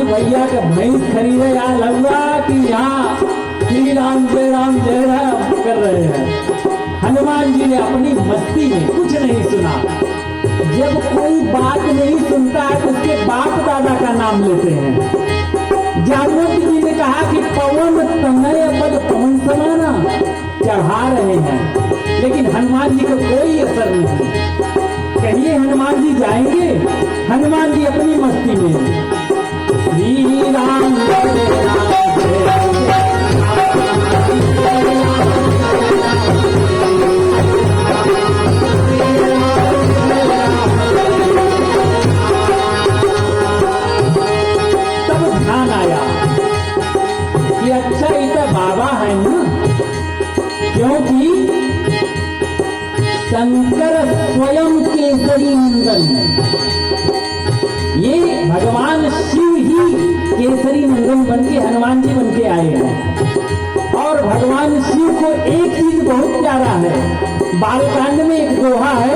भैया के भैंस खरीदे या लगवा कि यहाँ श्री राम जय राम कर रहे हैं। हनुमान जी ने अपनी मस्ती में कुछ नहीं सुना। जब कोई बात नहीं सुनता है तो उसके बाप दादा का नाम लेते हैं। जागृत जी ने कहा कि पवन तनय पद पवन समाना चढ़ा रहे हैं, लेकिन हनुमान जी को कोई असर नहीं। कहिए हनुमान जी जाएंगे, हनुमान जी अपनी मस्ती में श्री राम जय राम तब ध्यान आया कि अच्छा ये तो बाबा है ना, क्योंकि शंकर स्वयं केसरी नंदन, ये भगवान शिव ही केसरी नंदन बन के हनुमान जी बन के आए हैं। और भगवान शिव को एक चीज बहुत प्यारा है। बालकांड में एक दोहा है,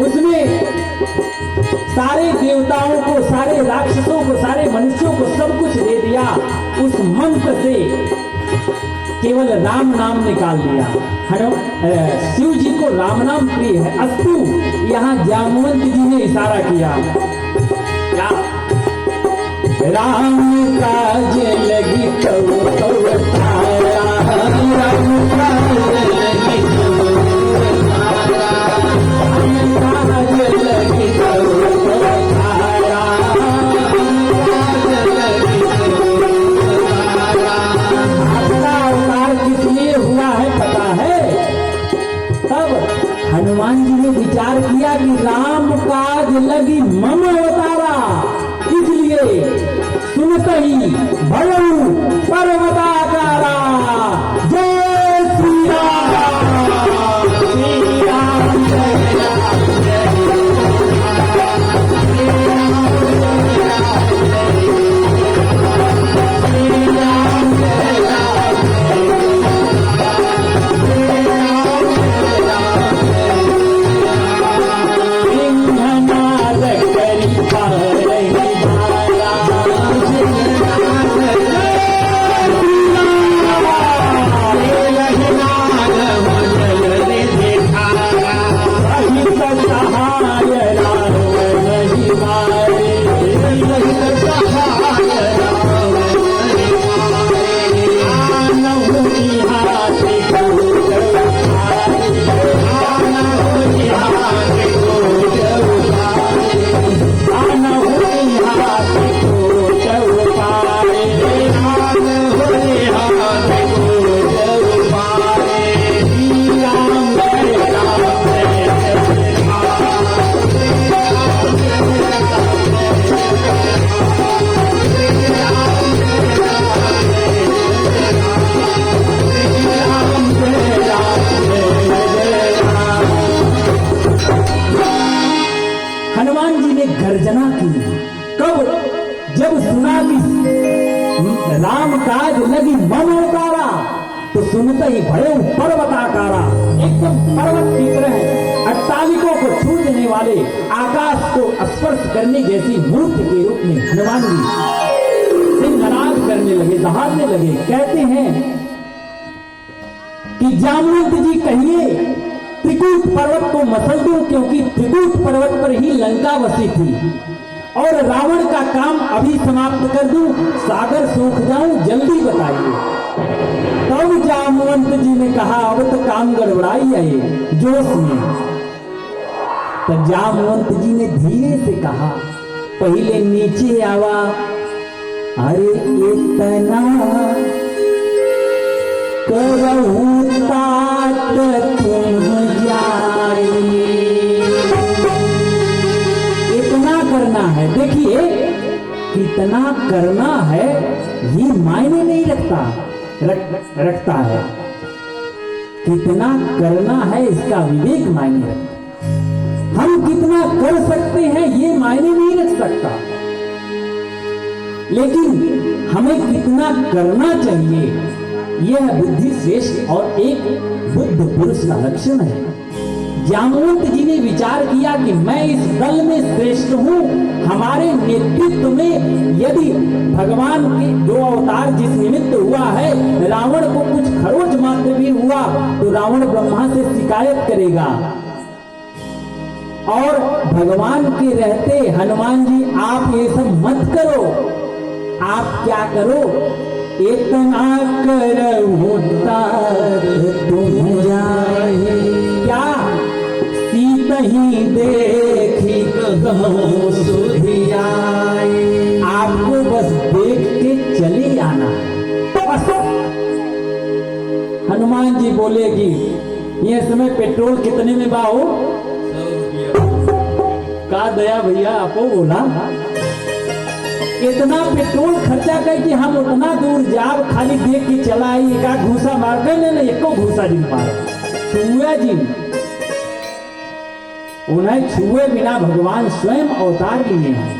उसमें सारे देवताओं को, सारे राक्षसों को, सारे मनुष्यों को सब कुछ दे दिया, उस मंत्र से केवल राम नाम निकाल दिया। शिव जी को राम नाम प्रिय है। अस्तु यहाँ जामवंत जी ने इशारा किया, क्या राम काज लगी तो तारा, राम काज लगी तो काज लगी तो तारा, अवतार किस लिए हुआ है पता है? तब हनुमान जी ने विचार किया कि राम काज लगी मम अवतारा, इसलिए सुनते ही भयऊ पर जब सुना कि राम काज लगी मन उतारा, तो सुनते ही भय पर्वताकारा, एकदम पर्वत की तरह अट्टालिकों को छू देने वाले, आकाश को स्पर्श करने जैसी मूर्ति के रूप में हनुमान जी से नाराज करने लगे, दहाड़ने लगे। कहते हैं कि जामवंत जी कहिए त्रिकूट पर्वत को मसल दो, क्योंकि त्रिकूट पर्वत पर ही लंका बसी थी, और रावण का काम अभी समाप्त कर दूं, सागर सूख जाऊं, जल्दी बताइए। तब जामवंत जी ने कहा अब तो काम गड़बड़ाई है जोश में। तो जामवंत जी ने धीरे से कहा, पहले नीचे आवा, अरे इतना करहूं तात तुम जाए, इतना करना है। देखिए कितना करना है ये मायने नहीं रखता है, कितना करना है इसका विवेक मायने रखता है। हम कितना कर सकते हैं ये मायने नहीं रख सकता, लेकिन हमें कितना करना चाहिए यह बुद्धि श्रेष्ठ और एक बुद्ध पुरुष का लक्षण है। जामवंत जी ने विचार किया कि मैं इस दल में श्रेष्ठ हूं, हमारे नेतृत्व में यदि भगवान के जो अवतार जिस निमित्त हुआ है, रावण को कुछ खरोच मात्र भी हुआ तो रावण ब्रह्मा से शिकायत करेगा, और भगवान के रहते हनुमान जी आप ये सब मत करो, आप क्या करो, इतना करहूं तात तुम जाए, क्या सीतही देखी कहूं सुधियाए, आपको बस देख के चले आना। बस हनुमान जी बोले कि ये समय पेट्रोल कितने में बाहो, का दया भैया आपको बोला इतना पेट्रोल खर्चा करके हम उतना दूर जाब, खाली देख के चला आई, एक घूसा मार कर लेना, एको घूसा जिन मार छुए जी, उन्हें छुए बिना भगवान स्वयं अवतार लिए हैं।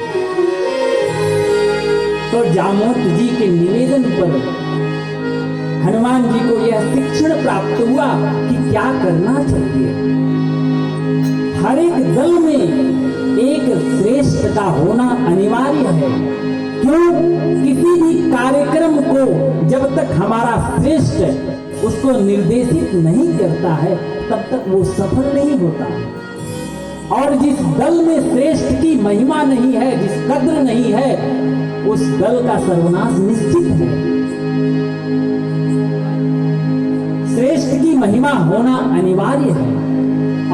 तो जामवंत जी के निवेदन पर हनुमान जी को यह शिक्षण प्राप्त हुआ कि क्या करना चाहिए। हर एक दल में एक श्रेष्ठ का होना अनिवार्य है। क्यों? किसी भी कार्यक्रम को जब तक हमारा श्रेष्ठ उसको निर्देशित नहीं करता है तब तक वो सफल नहीं होता। और जिस दल में श्रेष्ठ की महिमा नहीं है, जिस कद्र नहीं है, उस दल का सर्वनाश निश्चित है। श्रेष्ठ की महिमा होना अनिवार्य है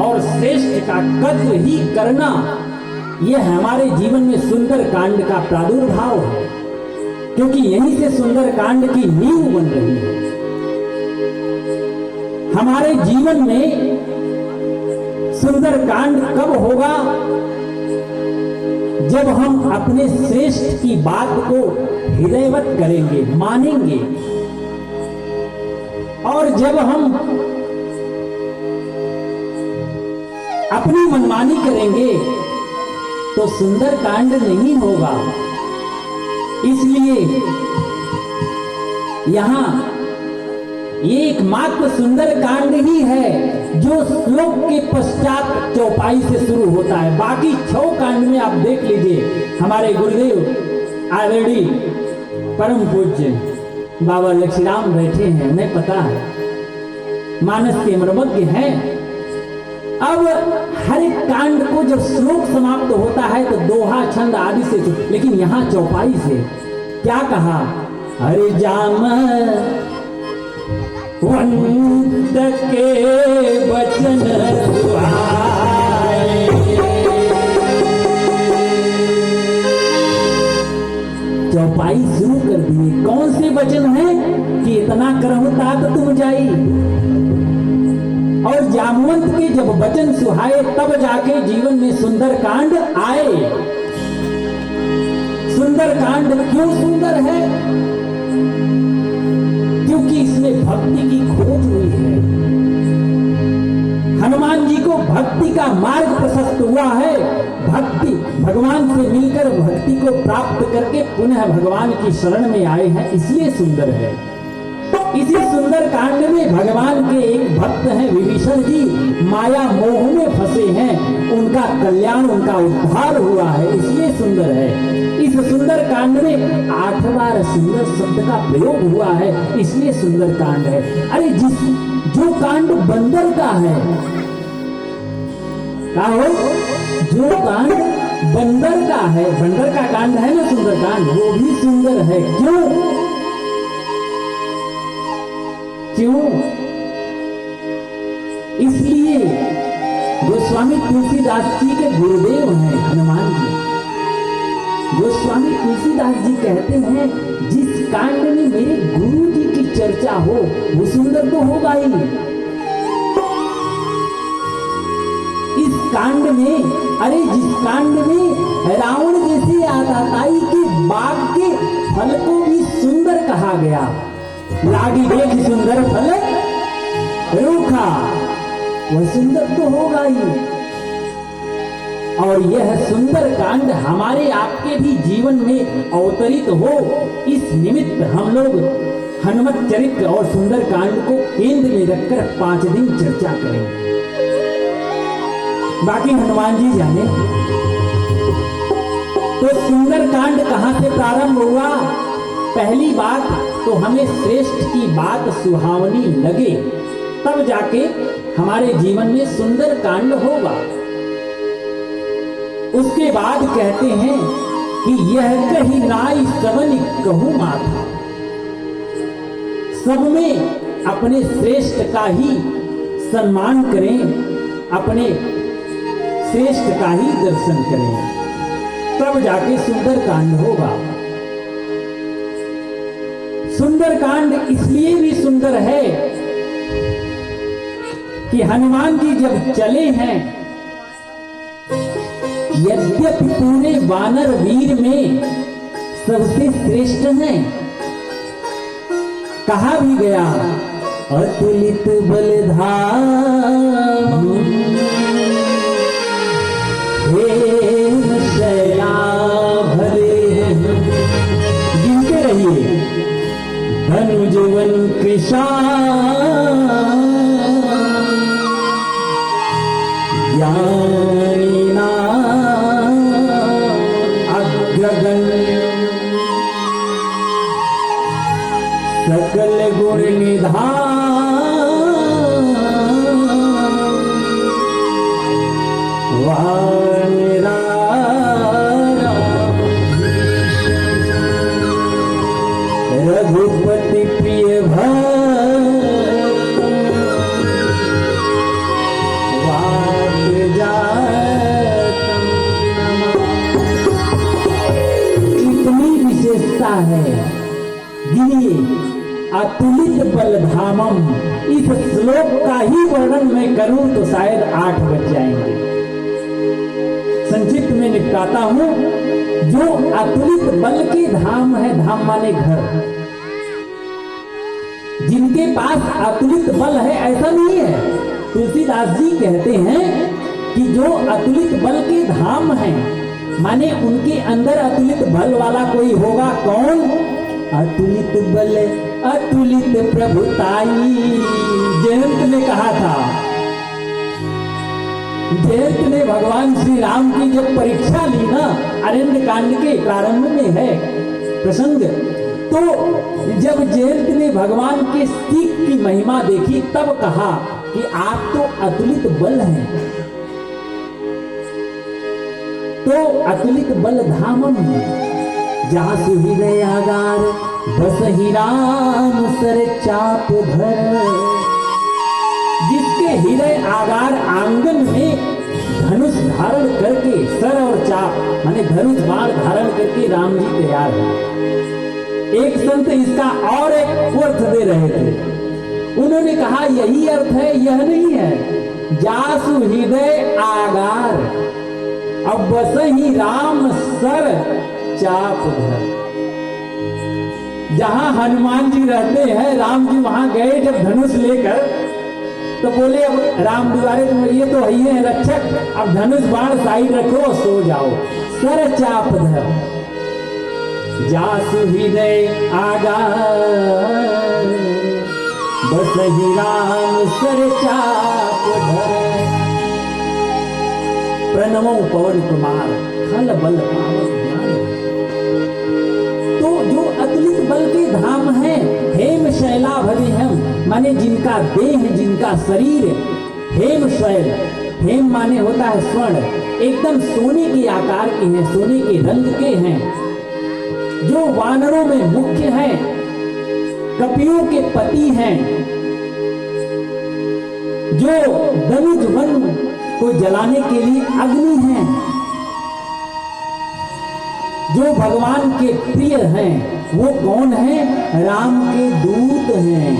और श्रेष्ठ का कद्र ही करना यह हमारे जीवन में सुंदर कांड का प्रादुर्भाव है, क्योंकि यहीं से सुंदर कांड की नींव बन रही है। हमारे जीवन में सुंदर कांड कब होगा? जब हम अपने श्रेष्ठ की बात को हृदयवत करेंगे, मानेंगे, और जब हम अपनी मनमानी करेंगे तो सुंदर कांड नहीं होगा। इसलिए यहां एकमात्र सुंदर कांड ही है जो श्लोक के पश्चात चौपाई से शुरू होता है। बाकी 6 कांड में आप देख लीजिए, हमारे गुरुदेव ऑलरेडी परम पूज्य बाबा लक्ष्मीराम बैठे हैं, उन्हें पता है, मानस के मर्मज्ञ हैं। अब हर एक कांड को जब श्लोक समाप्त होता है तो दोहा छंद आदि से, लेकिन यहाँ चौपाई से क्या कहा? हरि जाम वंत के वचन सुहाए, चौपाई शुरू कर दी। कौन से वचन है कि इतना करहूं तात तुम जाई? और जामवंत के जब वचन सुहाए तब जाके जीवन में सुंदर कांड आए। सुंदर कांड क्यों सुंदर है? क्योंकि इसमें भक्ति की खोज हुई है। हनुमान जी को भक्ति का मार्ग प्रशस्त हुआ है, भक्ति भगवान से मिलकर भक्ति को प्राप्त करके पुनः भगवान की शरण में आए हैं, इसलिए सुंदर है। इसी सुंदर कांड में भगवान के एक भक्त हैं विभीषण जी, माया मोह में फंसे हैं, उनका कल्याण, उनका उद्धार हुआ है, इसलिए सुंदर है। इस सुंदर कांड में 8 बार सुंदर शब्द का प्रयोग हुआ है, इसलिए सुंदर कांड है। अरे जो कांड बंदर का है, क्या हो, जो कांड बंदर का है, बंदर का कांड है ना सुंदर कांड, वो भी सुंदर है। क्यों? इसलिए गोस्वामी तुलसीदास जी के गुरुदेव हैं हनुमान जी। गोस्वामी तुलसीदास जी कहते हैं, जिस कांड में मेरे गुरु जी की चर्चा हो वो सुंदर तो होगा ही। इस कांड में, अरे जिस कांड में रावण जैसे आताताई के बाग के फल को भी सुंदर कहा गया, लागी देख सुंदर फल रूखा, वह सुंदर तो होगा ही। और यह सुंदर कांड हमारे आपके भी जीवन में अवतरित हो, इस निमित्त हम लोग हनुमत चरित्र और सुंदर कांड को केंद्र में रखकर 5 दिन चर्चा करेंगे। बाकी हनुमान जी जाने। तो सुंदर कांड कहां से प्रारंभ हुआ? पहली बात तो हमें श्रेष्ठ की बात सुहावनी लगे, तब जाके हमारे जीवन में सुंदर कांड होगा। उसके बाद कहते हैं कि यह कही नाई सबन कहूं माथा, सब में अपने श्रेष्ठ का ही सम्मान करें, अपने श्रेष्ठ का ही दर्शन करें, तब जाके सुंदर कांड होगा। सुंदर कांड इसलिए भी सुंदर है कि हनुमान जी जब चले हैं, यद्यपि पूरे वानर वीर में सबसे श्रेष्ठ हैं, कहा भी गया अतुलित बलधाम हे शैला भरे, गिनते रहिए, धनुजवन कृशान ज्ञानिना अग्रगण्य, सकल गुण निधान वानरा रघुपति प्रिय भक्त वात जातम नमः। इतनी विशेषता है, गिनिए अतुलित बलधामम। इस श्लोक का ही वर्णन मैं करूं तो शायद 8 बज जाएंगे। संक्षिप्त में निपटाता हूं। जो अतुलित बल के धाम है, धाम माने घर, जिनके पास अतुलित बल है ऐसा नहीं है। तुलसीदास जी कहते हैं कि जो अतुलित बल के धाम है, माने उनके अंदर अतुलित बल वाला कोई होगा। कौन? अतुलित बल अतुलित प्रभुताई। जयंत ने कहा था, जयंत ने भगवान श्री राम की जब परीक्षा ली ना, अरण्य कांड के प्रारंभ में है प्रसंग, तो जब जयंत ने भगवान के सीख की महिमा देखी, तब कहा कि आप तो अतुलित बल हैं। तो अतुलित बल धामम जहां सुहृदय आगार बस ही राम सर चाप धर। जिसके हृदय आगार आंगन में धनुष धारण करके, सर और चाप माने धनुष बाण धारण करके राम जी तैयार है। एक संत इसका और एक अर्थ दे रहे थे। उन्होंने कहा यही अर्थ है, यह नहीं है। जासु हृदय आगार अब बस ही राम सर चाप धर। जहां हनुमान जी रहते हैं, राम जी वहां गए जब धनुष लेकर, तो बोले अब राम दुआरे तुम ये तो ही है रक्षक, अब धनुष बाण साइड रखो सो जाओ। सर चाप धर जासु हृदय आगा, बस ही राम सर चाप धर। प्रणमो पवन कुमार खल बल पावक ज्ञान। तो जो अतुलित बल के धाम है, हेम शैलाभरि हम, माने जिनका देह जिनका शरीर हेम शैल, हेम माने होता है स्वर्ण, एकदम सोने के आकार के हैं, सोने के रंग के हैं, जो वानरों में मुख्य हैं, कपियों के पति हैं, जो दनुज वन को जलाने के लिए अग्नि हैं, जो भगवान के प्रिय हैं, वो कौन है? राम के दूत हैं।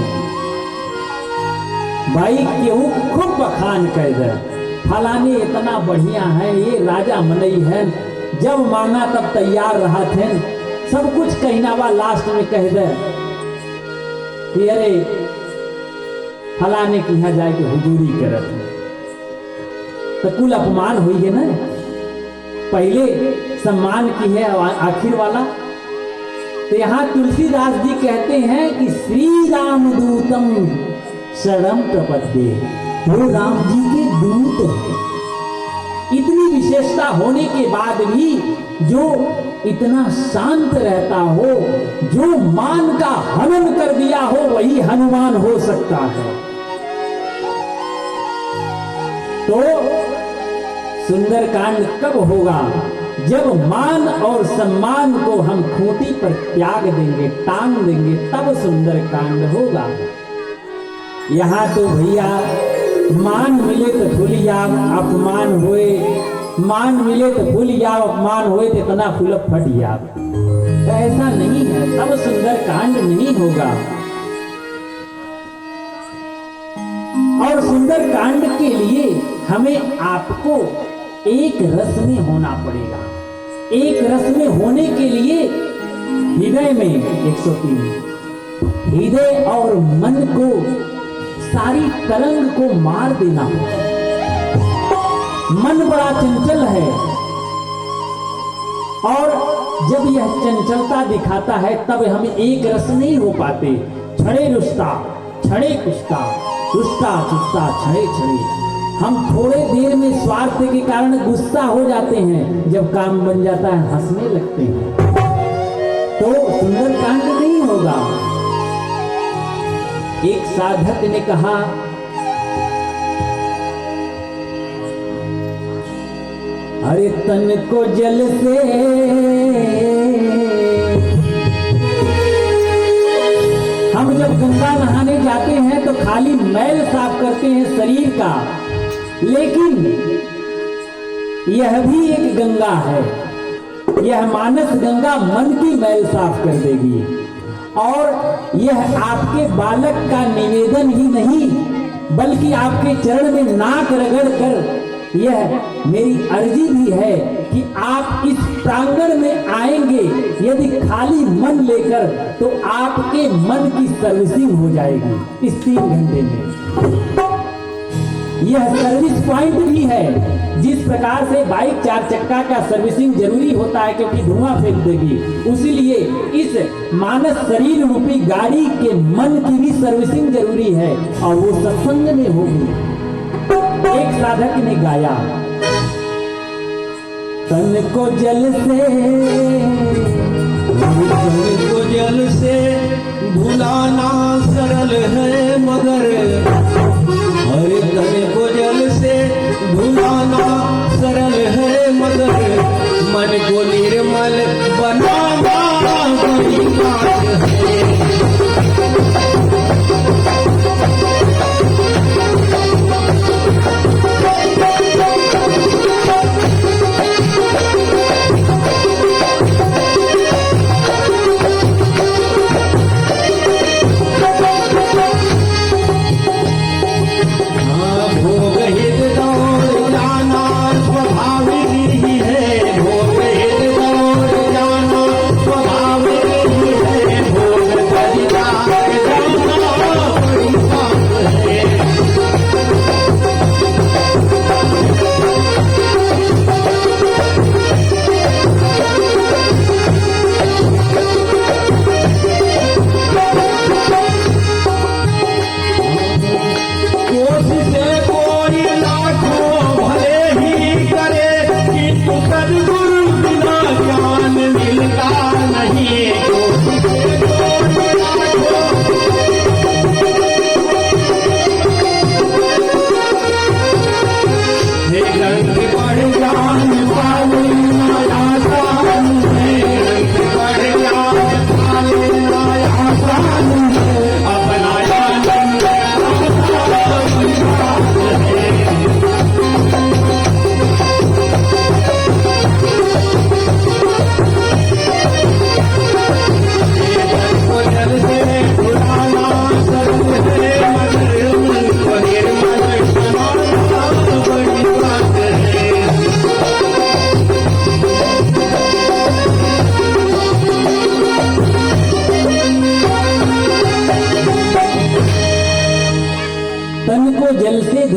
भाई केहू खूब बखान कर दे, फलाने इतना बढ़िया है, ये राजा मनई है, जब मांगा तब तैयार रहा थे, सब कुछ कहनावा लास्ट में कह दे कि अरे फलाने की यहाँ जाए के हुजूरी करत है, तो कुल अपमान हुई है ना। पहले सम्मान की है आखिर वाला। तो यहाँ तुलसीदास जी कहते हैं कि श्री राम दूतम शरणम प्रपद्ये, वो राम जी के दूत है। इतनी विशेषता होने के बाद भी जो इतना शांत रहता हो, जो मान का हनन कर दिया हो, वही हनुमान हो सकता है। तो सुंदरकांड कब होगा? जब मान और सम्मान को हम खूंटी पर त्याग देंगे, टांग देंगे, तब सुंदरकांड होगा। यहाँ तो भैया मान मिले तो भूल जाओ, अपमान होए, मान मिले तो भूल जाओ, अपमान होए तो इतना फूल फट जाओ। ऐसा नहीं है, तब सुंदरकांड नहीं होगा। और सुंदरकांड के लिए हमें आपको एक रस में होना पड़ेगा। एक रस में होने के लिए हृदय में 103 हृदय और मन को, सारी तरंग को मार देना होगा। मन बड़ा चंचल है और जब यह चंचलता दिखाता है तब हम एक रस नहीं हो पाते। छड़े रुष्टा छड़े कुष्टा, रुष्टा चुष्टा छड़े छड़े। हम थोड़े देर में स्वार्थ के कारण गुस्सा हो जाते हैं, जब काम बन जाता है हंसने लगते हैं। तो सुंदरकांड नहीं होगा। एक साधक ने कहा, अरे तन को जल से हम जब गंगा नहाने जाते हैं तो खाली मैल साफ करते हैं शरीर का, लेकिन यह भी एक गंगा है। यह मानस गंगा मन की मैल साफ कर देगी। और यह आपके बालक का निवेदन ही नहीं, बल्कि आपके चरण में नाक रगड़ कर यह मेरी अर्जी भी है कि आप इस प्रांगण में आएंगे यदि खाली मन लेकर, तो आपके मन की सर्विसिंग हो जाएगी इस 3 घंटे में। यह सर्विस पॉइंट भी है। जिस प्रकार से बाइक 4 चक्का का सर्विसिंग जरूरी होता है क्योंकि धुआं फेंक देगी, उसीलिए इस मानस शरीर रूपी गाड़ी के मन की भी सर्विसिंग जरूरी है, और वो सत्संग में होगी। एक साधक ने गाया, तन को जल से, तन को जल से धुलाना सरल है मगर, अरे तन को जल से धुलाना सरल है मगर, मन को निर्मल बनाना बड़ी बात है।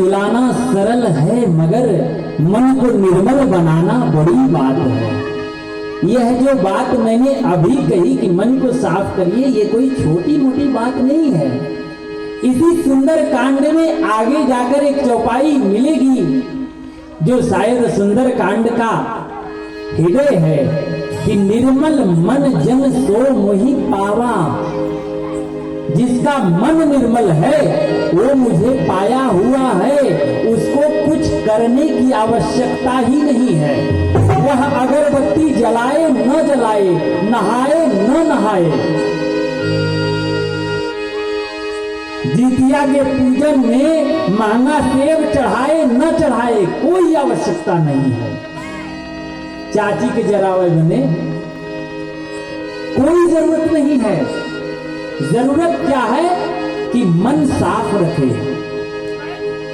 रुलाना सरल है मगर मन को निर्मल बनाना बड़ी बात है। यह जो बात मैंने अभी कही कि मन को साफ करिए, ये कोई छोटी मोटी बात नहीं है। इसी सुंदर कांड में आगे जाकर एक चौपाई मिलेगी जो शायद सुंदर कांड का हृदय है कि निर्मल मन जन सो मोहि पावा। जिसका मन निर्मल है वो मुझे पाया हुआ है, उसको कुछ करने की आवश्यकता ही नहीं है। वह अगरबत्ती जलाए न जलाए, नहाए न नहाए, जितिया के पूजन में महंगा सेब चढ़ाए न चढ़ाए, कोई आवश्यकता नहीं है। चाची के जरावे बने, कोई जरूरत नहीं है। जरूरत क्या है कि मन साफ रखे,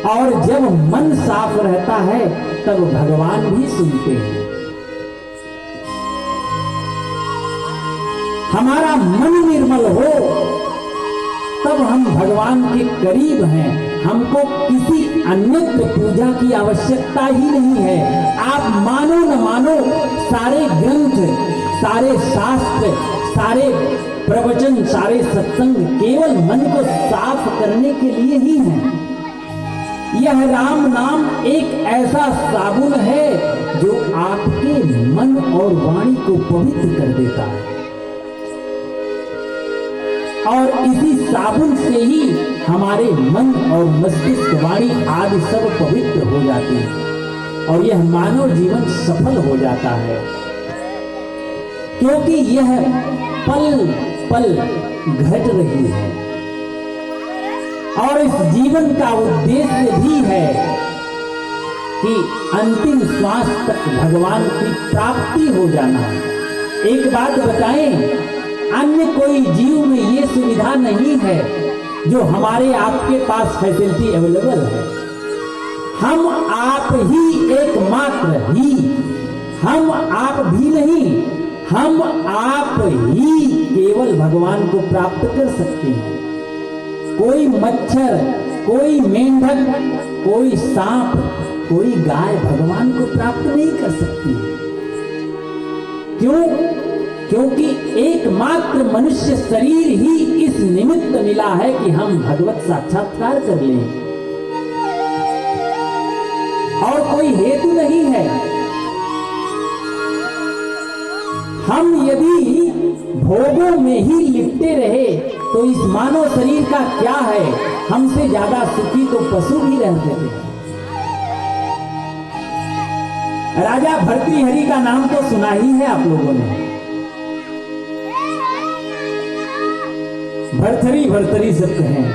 और जब मन साफ रहता है तब भगवान भी सुनते हैं। हमारा मन निर्मल हो तब हम भगवान के करीब हैं। हमको किसी अन्य पूजा की आवश्यकता ही नहीं है। आप मानो न मानो, सारे ग्रंथ, सारे शास्त्र, सारे प्रवचन, सारे सत्संग केवल मन को साफ करने के लिए ही हैं। यह राम नाम एक ऐसा साबुन है जो आपके मन और वाणी को पवित्र कर देता है, और इसी साबुन से ही हमारे मन और मस्तिष्क, वाणी आदि सब पवित्र हो जाते हैं, और यह मानव जीवन सफल हो जाता है। क्योंकि यह पल पल घट रही है, और इस जीवन का उद्देश्य भी है कि अंतिम श्वास तक भगवान की प्राप्ति हो जाना। एक बात बताएं, अन्य कोई जीव में ये सुविधा नहीं है जो हमारे आपके पास फैसिलिटी अवेलेबल है। हम आप ही एकमात्र ही, हम आप भी नहीं, हम आप ही केवल भगवान को प्राप्त कर सकते हैं। कोई मच्छर, कोई मेंढक, कोई सांप, कोई गाय भगवान को प्राप्त नहीं कर सकती। क्यों? क्योंकि एकमात्र मनुष्य शरीर ही इस निमित्त मिला है कि हम भगवत साक्षात्कार कर लें, और कोई हेतु नहीं है। हम यदि भोगों में ही लिपटे रहे तो इस मानव शरीर का क्या है? हमसे ज्यादा सुखी तो पशु भी रहते थे। राजा भर्तृहरि का नाम तो सुना ही है आप लोगों ने। भर्तरी भर्तरी सब कहें,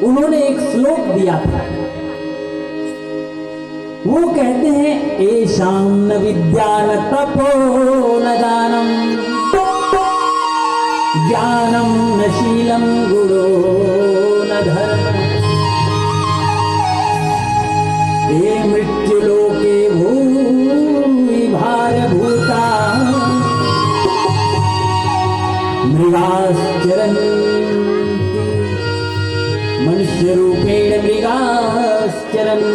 उन्होंने एक श्लोक दिया था। वो कहते हैं, एषां न विद्या न तपो न दानम, ज्ञानम न शीलम गुणो न धर्म, ते मृत्युलोके भूरि भारभूता मृगाश्चरन्ति, मनुष्य रूपेण मृगाश्चरन्ति।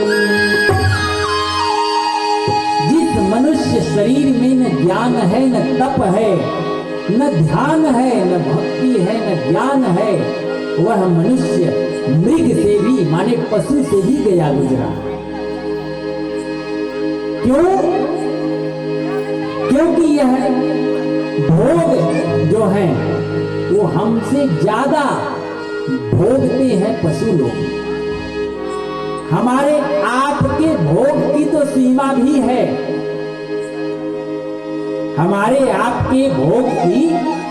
जिस मनुष्य शरीर में न ज्ञान है, न तप है, न ध्यान है, न भक्ति है, न ज्ञान है, वह मनुष्य मृग से भी, माने पशु से भी गया गुजरा। क्यों? क्योंकि यह भोग जो है वो हमसे ज्यादा भोगते हैं पशु लोग। हमारे आपके भोग की तो सीमा भी है, हमारे आपके भोग की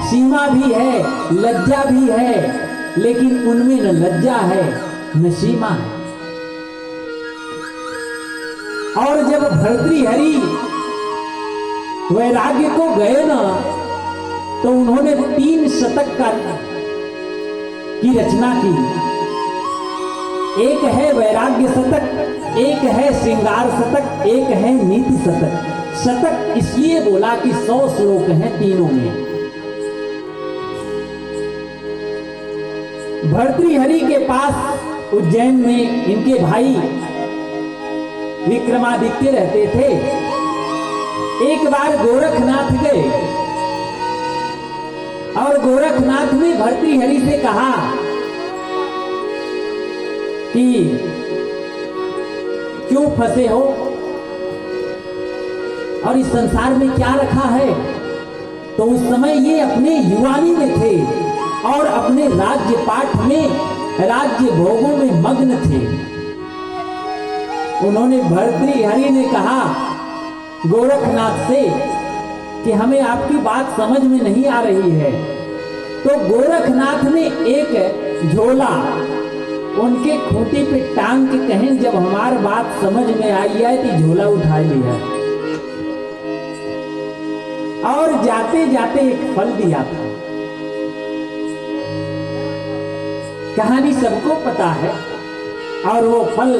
सीमा भी है, लज्जा भी है, लेकिन उनमें न लज्जा है न सीमा है। और जब भर्तृहरि वैराग्य को गए ना, तो उन्होंने 3 शतक की रचना की। एक है वैराग्य शतक, एक है श्रृंगार शतक, एक है नीति शतक। शतक इसलिए बोला कि 100 श्लोक हैं तीनों में। भर्तृहरि के पास उज्जैन में इनके भाई विक्रमादित्य रहते थे। एक बार गोरखनाथ गए और गोरखनाथ ने भर्तृहरि से कहा कि क्यों फंसे हो और इस संसार में क्या रखा है। तो उस समय ये अपने युवानी में थे और अपने राज्य पाठ में, राज्य भोगों में मग्न थे। उन्होंने भर्तृहरि ने कहा गोरखनाथ से कि हमें आपकी बात समझ में नहीं आ रही है। तो गोरखनाथ ने एक झोला उनके खूंटी पे टांग के कहें जब हमारी बात समझ में आई है तो झोला उठा लिया और जाते जाते एक फल दिया था। कहानी सबको पता है। और वो फल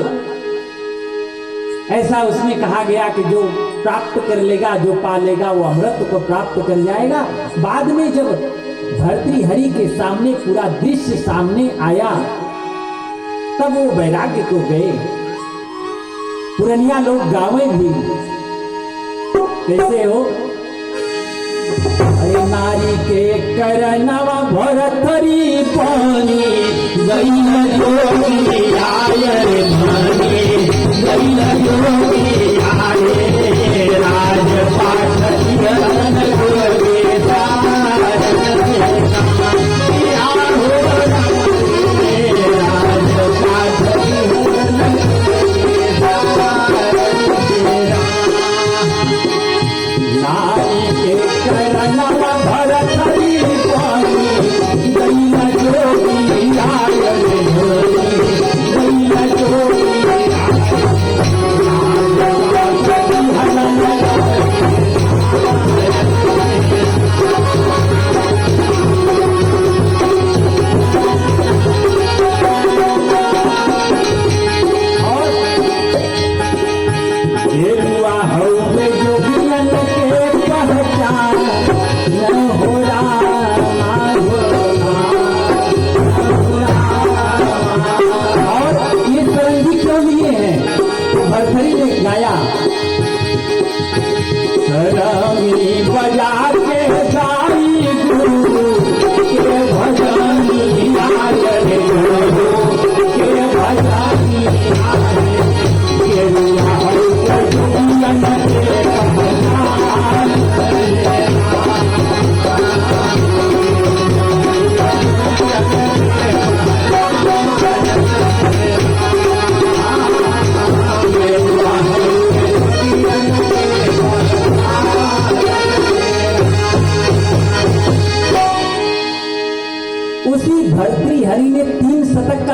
ऐसा उसमें कहा गया कि जो प्राप्त कर लेगा, जो पा लेगा, वो अमृत को प्राप्त कर जाएगा। बाद में जब भर्तृहरि के सामने पूरा दृश्य सामने आया तब वो वैराग्य को गए। पुरनिया लोग गावे भी कैसे हो, अरे नारी के करनवा भरथरी पानी गई जोगी आय रे मानी गई जोगी आए राजपाट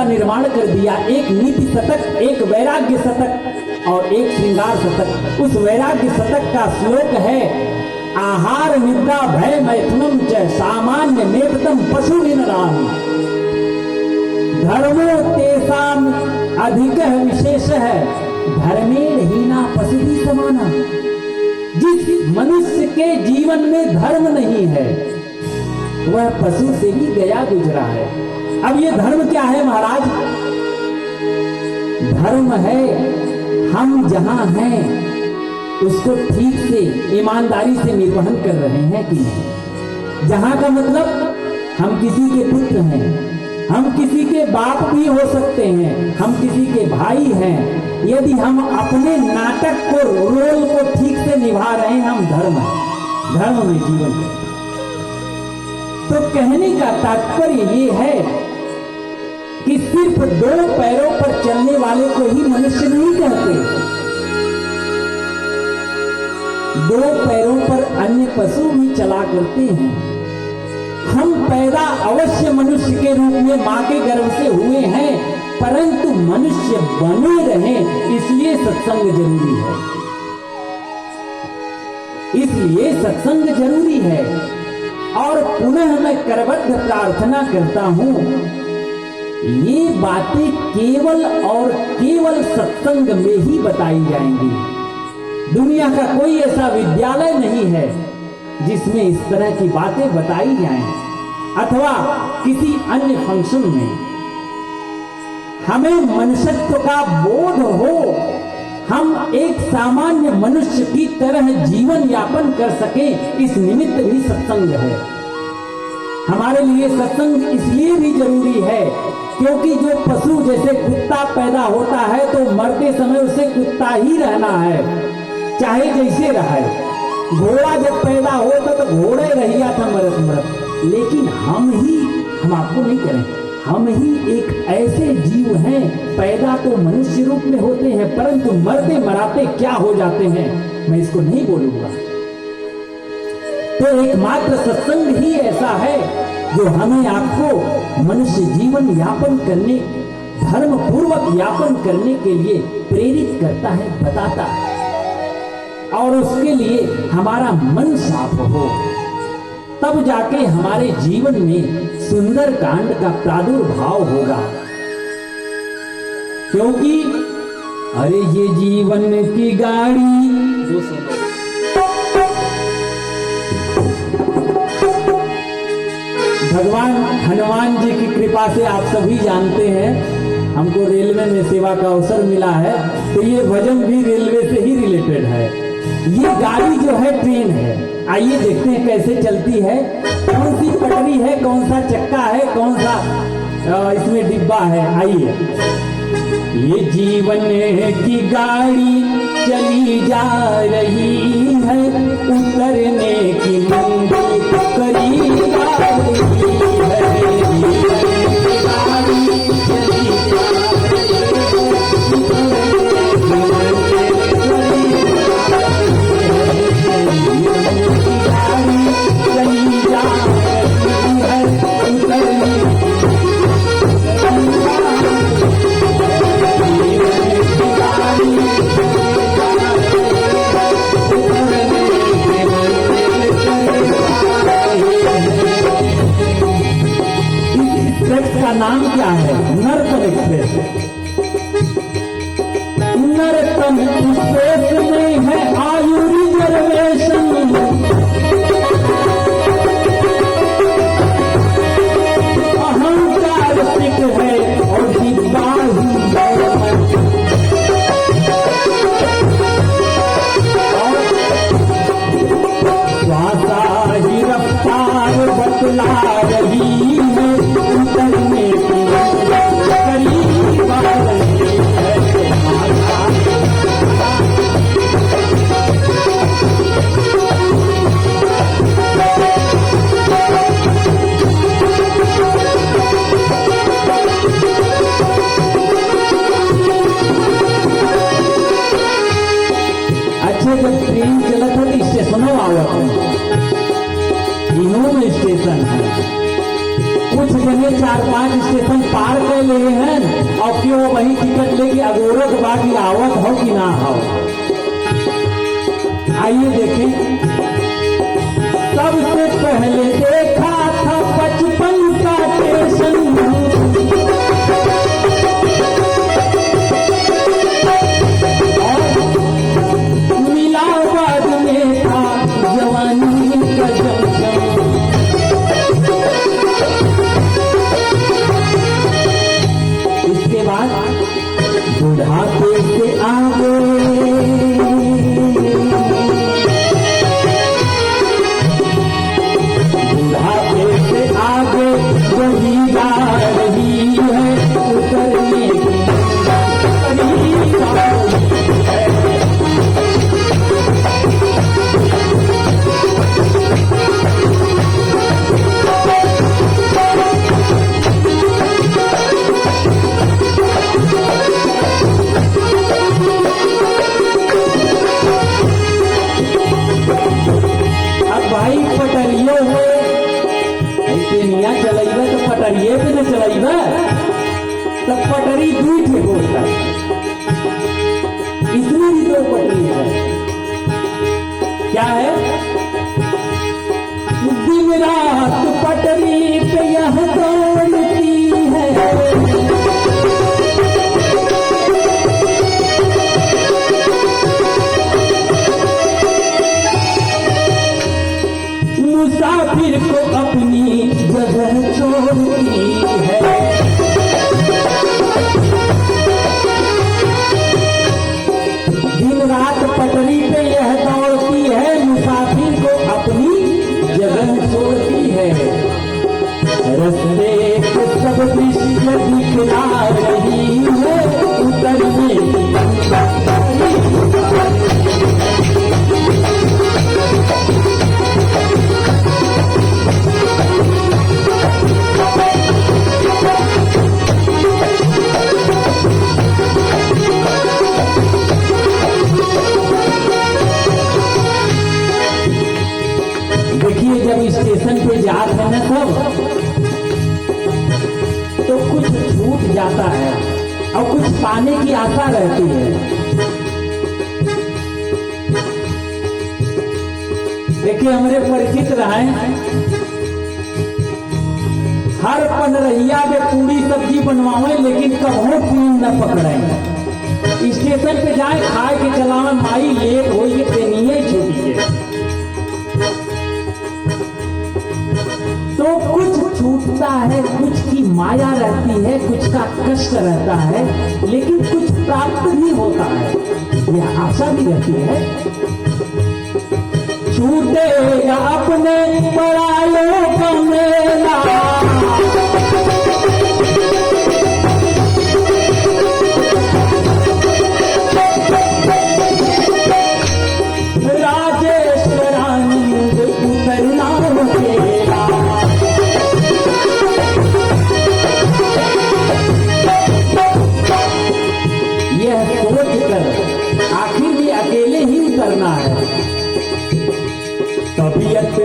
निर्माण कर दिया। एक नीति शतक, एक वैराग्य शतक और एक श्रृंगार शतक। उस वैराग्य शतक का श्लोक है आहार निद्रा भय मैथुनम च सामान्य नेतम पशु निराम धर्मो तेसाम अधिक विशेष है धर्मेण हीना पशु समाना। जिस मनुष्य के जीवन में धर्म नहीं है वह पशु से भी गया गुजरा है। अब ये धर्म क्या है महाराज? धर्म है हम जहां हैं उसको ठीक से ईमानदारी से निर्वहन कर रहे हैं कि नहीं। जहां का मतलब हम किसी के पुत्र हैं, हम किसी के बाप भी हो सकते हैं, हम किसी के भाई हैं। यदि हम अपने नाटक को, रोल को ठीक से निभा रहे हैं, हम धर्म है, धर्म में जीवन है। तो कहने का तात्पर्य ये है कि सिर्फ दो पैरों पर चलने वाले को ही मनुष्य नहीं कहते। दो पैरों पर अन्य पशु भी चला करते हैं। हम पैदा अवश्य मनुष्य के रूप में मां के गर्भ से हुए हैं, परंतु मनुष्य बने रहें इसलिए सत्संग जरूरी है। इसलिए सत्संग जरूरी है। और पुनः मैं करबद्ध प्रार्थना करता हूं, ये बातें केवल और केवल सत्संग में ही बताई जाएंगी। दुनिया का कोई ऐसा विद्यालय नहीं है जिसमें इस तरह की बातें बताई जाएं, अथवा किसी अन्य फंक्शन में। हमें मनुष्यत्व का बोध हो, हम एक सामान्य मनुष्य की तरह जीवन यापन कर सकें, इस निमित्त भी सत्संग है। हमारे लिए सत्संग इसलिए भी जरूरी है क्योंकि जो पशु जैसे कुत्ता पैदा होता है तो मरते समय उसे कुत्ता ही रहना है, चाहे जैसे रहे। घोड़ा जब पैदा होता तो घोड़े रहिया था मरत मरत, लेकिन हम आपको नहीं करें, हम ही एक ऐसे जीव हैं, पैदा तो मनुष्य रूप में होते हैं परंतु मरते मराते क्या हो जाते हैं, मैं इसको नहीं बोलूंगा। तो एकमात्र सत्संग ही ऐसा है जो हमें आपको मनुष्य जीवन यापन करने, धर्म पूर्वक यापन करने के लिए प्रेरित करता है, बताता है, और उसके लिए हमारा मन साफ हो, तब जाके हमारे जीवन में सुंदर कांड का प्रादुर्भाव होगा। क्योंकि अरे ये जीवन की गाड़ी, भगवान हनुमान जी की कृपा से आप सभी जानते हैं, हमको रेलवे में सेवा का अवसर मिला है, तो ये भजन भी रेलवे से ही रिलेटेड है। ये गाड़ी जो है ट्रेन है, आइए देखते हैं कैसे चलती है, कौन सी पटरी है, कौन सा चक्का है, कौन सा इसमें डिब्बा है। आइए, ये जीवन की गाड़ी चली जा रही है, उतरने की मंजिल करीब आ रही का नाम क्या है? नर्तन एक्सप्रेस। नर्तन एक्सप्रेस में है आयु रिजर्वेशन, अहंकार सिख है और डिब्बा श्वासा ही रफ्तार बतला रही है, उतरने की करीब आ रही है। अच्छे, जब ट्रेन चलत है तो स्टेशनों आवत है, तीनों में स्टेशन है, कुछ जगह 4-5 स्टेशन पार कर ले हैं और क्यों वही टिकट लेके अगोरक बाकी आवत हो कि ना हो। आइए देखें, सबसे पहले देखा था 55 का स्टेशन, मिला बाद में था जवानी का जमजम। इसके बाद बुढ़ापे से आगे, बुढ़ापे से आगे वही जा रही है, उतरने की करीब आ रही है। भाई पटरियों हो ऐसे निया चलाइबा तो पटरिये पे न चलाइबा, तब पटरी दूर से होता है, इसमें भी दो पटरी है। क्या है? दिन रात पटरी पे यह दौड़ती है, मुसाफिर को अपनी जगह छोड़ती है। रात पटरी पे यह दौड़ती है, मुसाफिर को अपनी जगह छोड़ती है। रस्ते के सब दृश्य दिखला रही है, उतरने देखिए, जब स्टेशन पे जाते हैं ना सब, तो कुछ छूट जाता है और कुछ पाने की आशा रहती है। देखिए, हमारे परिचित रहे, हर पनरहिया में पूरी सब्जी बनवावे, लेकिन कभी ट्रेन न पकड़े। स्टेशन पे जाए, खाए के चलावे, माई लेट हो, ये ट्रेनिए छूटी है। तो कुछ छूटता है, कुछ की माया रहती है, कुछ का कष्ट रहता है, लेकिन कुछ प्राप्त भी होता है, यह आशा भी रहती है। छूटेगा अपने परायों का मेला, राजेश्वरानंद उतरना होगा। यह सोच कर आखिर भी अकेले ही उतरना है। तबीयत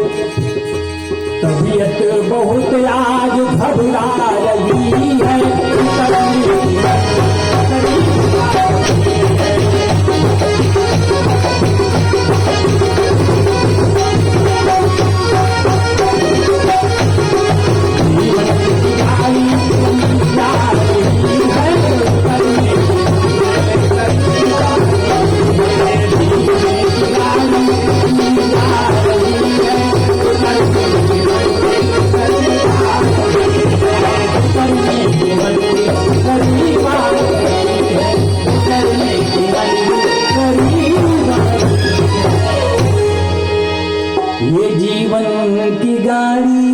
बहुत आज घबरा रही है, ये जीवन की गाड़ी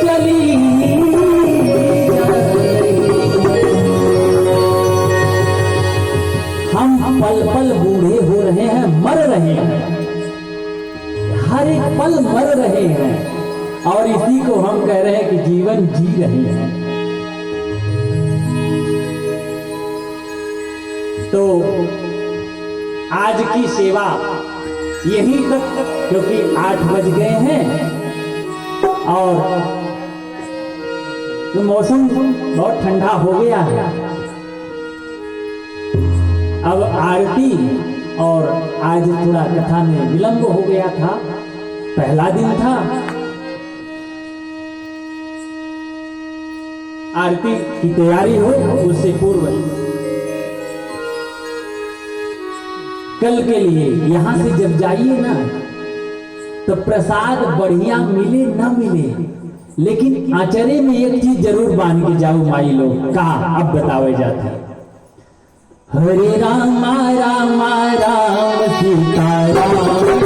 चली, हम पल पल बूढ़े हो रहे हैं, मर रहे हैं, हर एक पल मर रहे हैं, और इसी को हम कह रहे हैं कि जीवन जी रहे हैं। तो आज की सेवा यहीं तक, क्योंकि 8 बज गए हैं और तो मौसम बहुत ठंडा हो गया है। अब आरती, और आज थोड़ा कथा में विलंब हो गया था, पहला दिन था। आरती की तैयारी हो उससे पूर्व कल के लिए यहां से जब जाइए ना, तो प्रसाद बढ़िया मिले ना मिले, लेकिन आचरे में एक चीज जरूर बांध के जाओ माई लोग। कहा अब बतावे जाते, हरे राम राम राम सीता राम।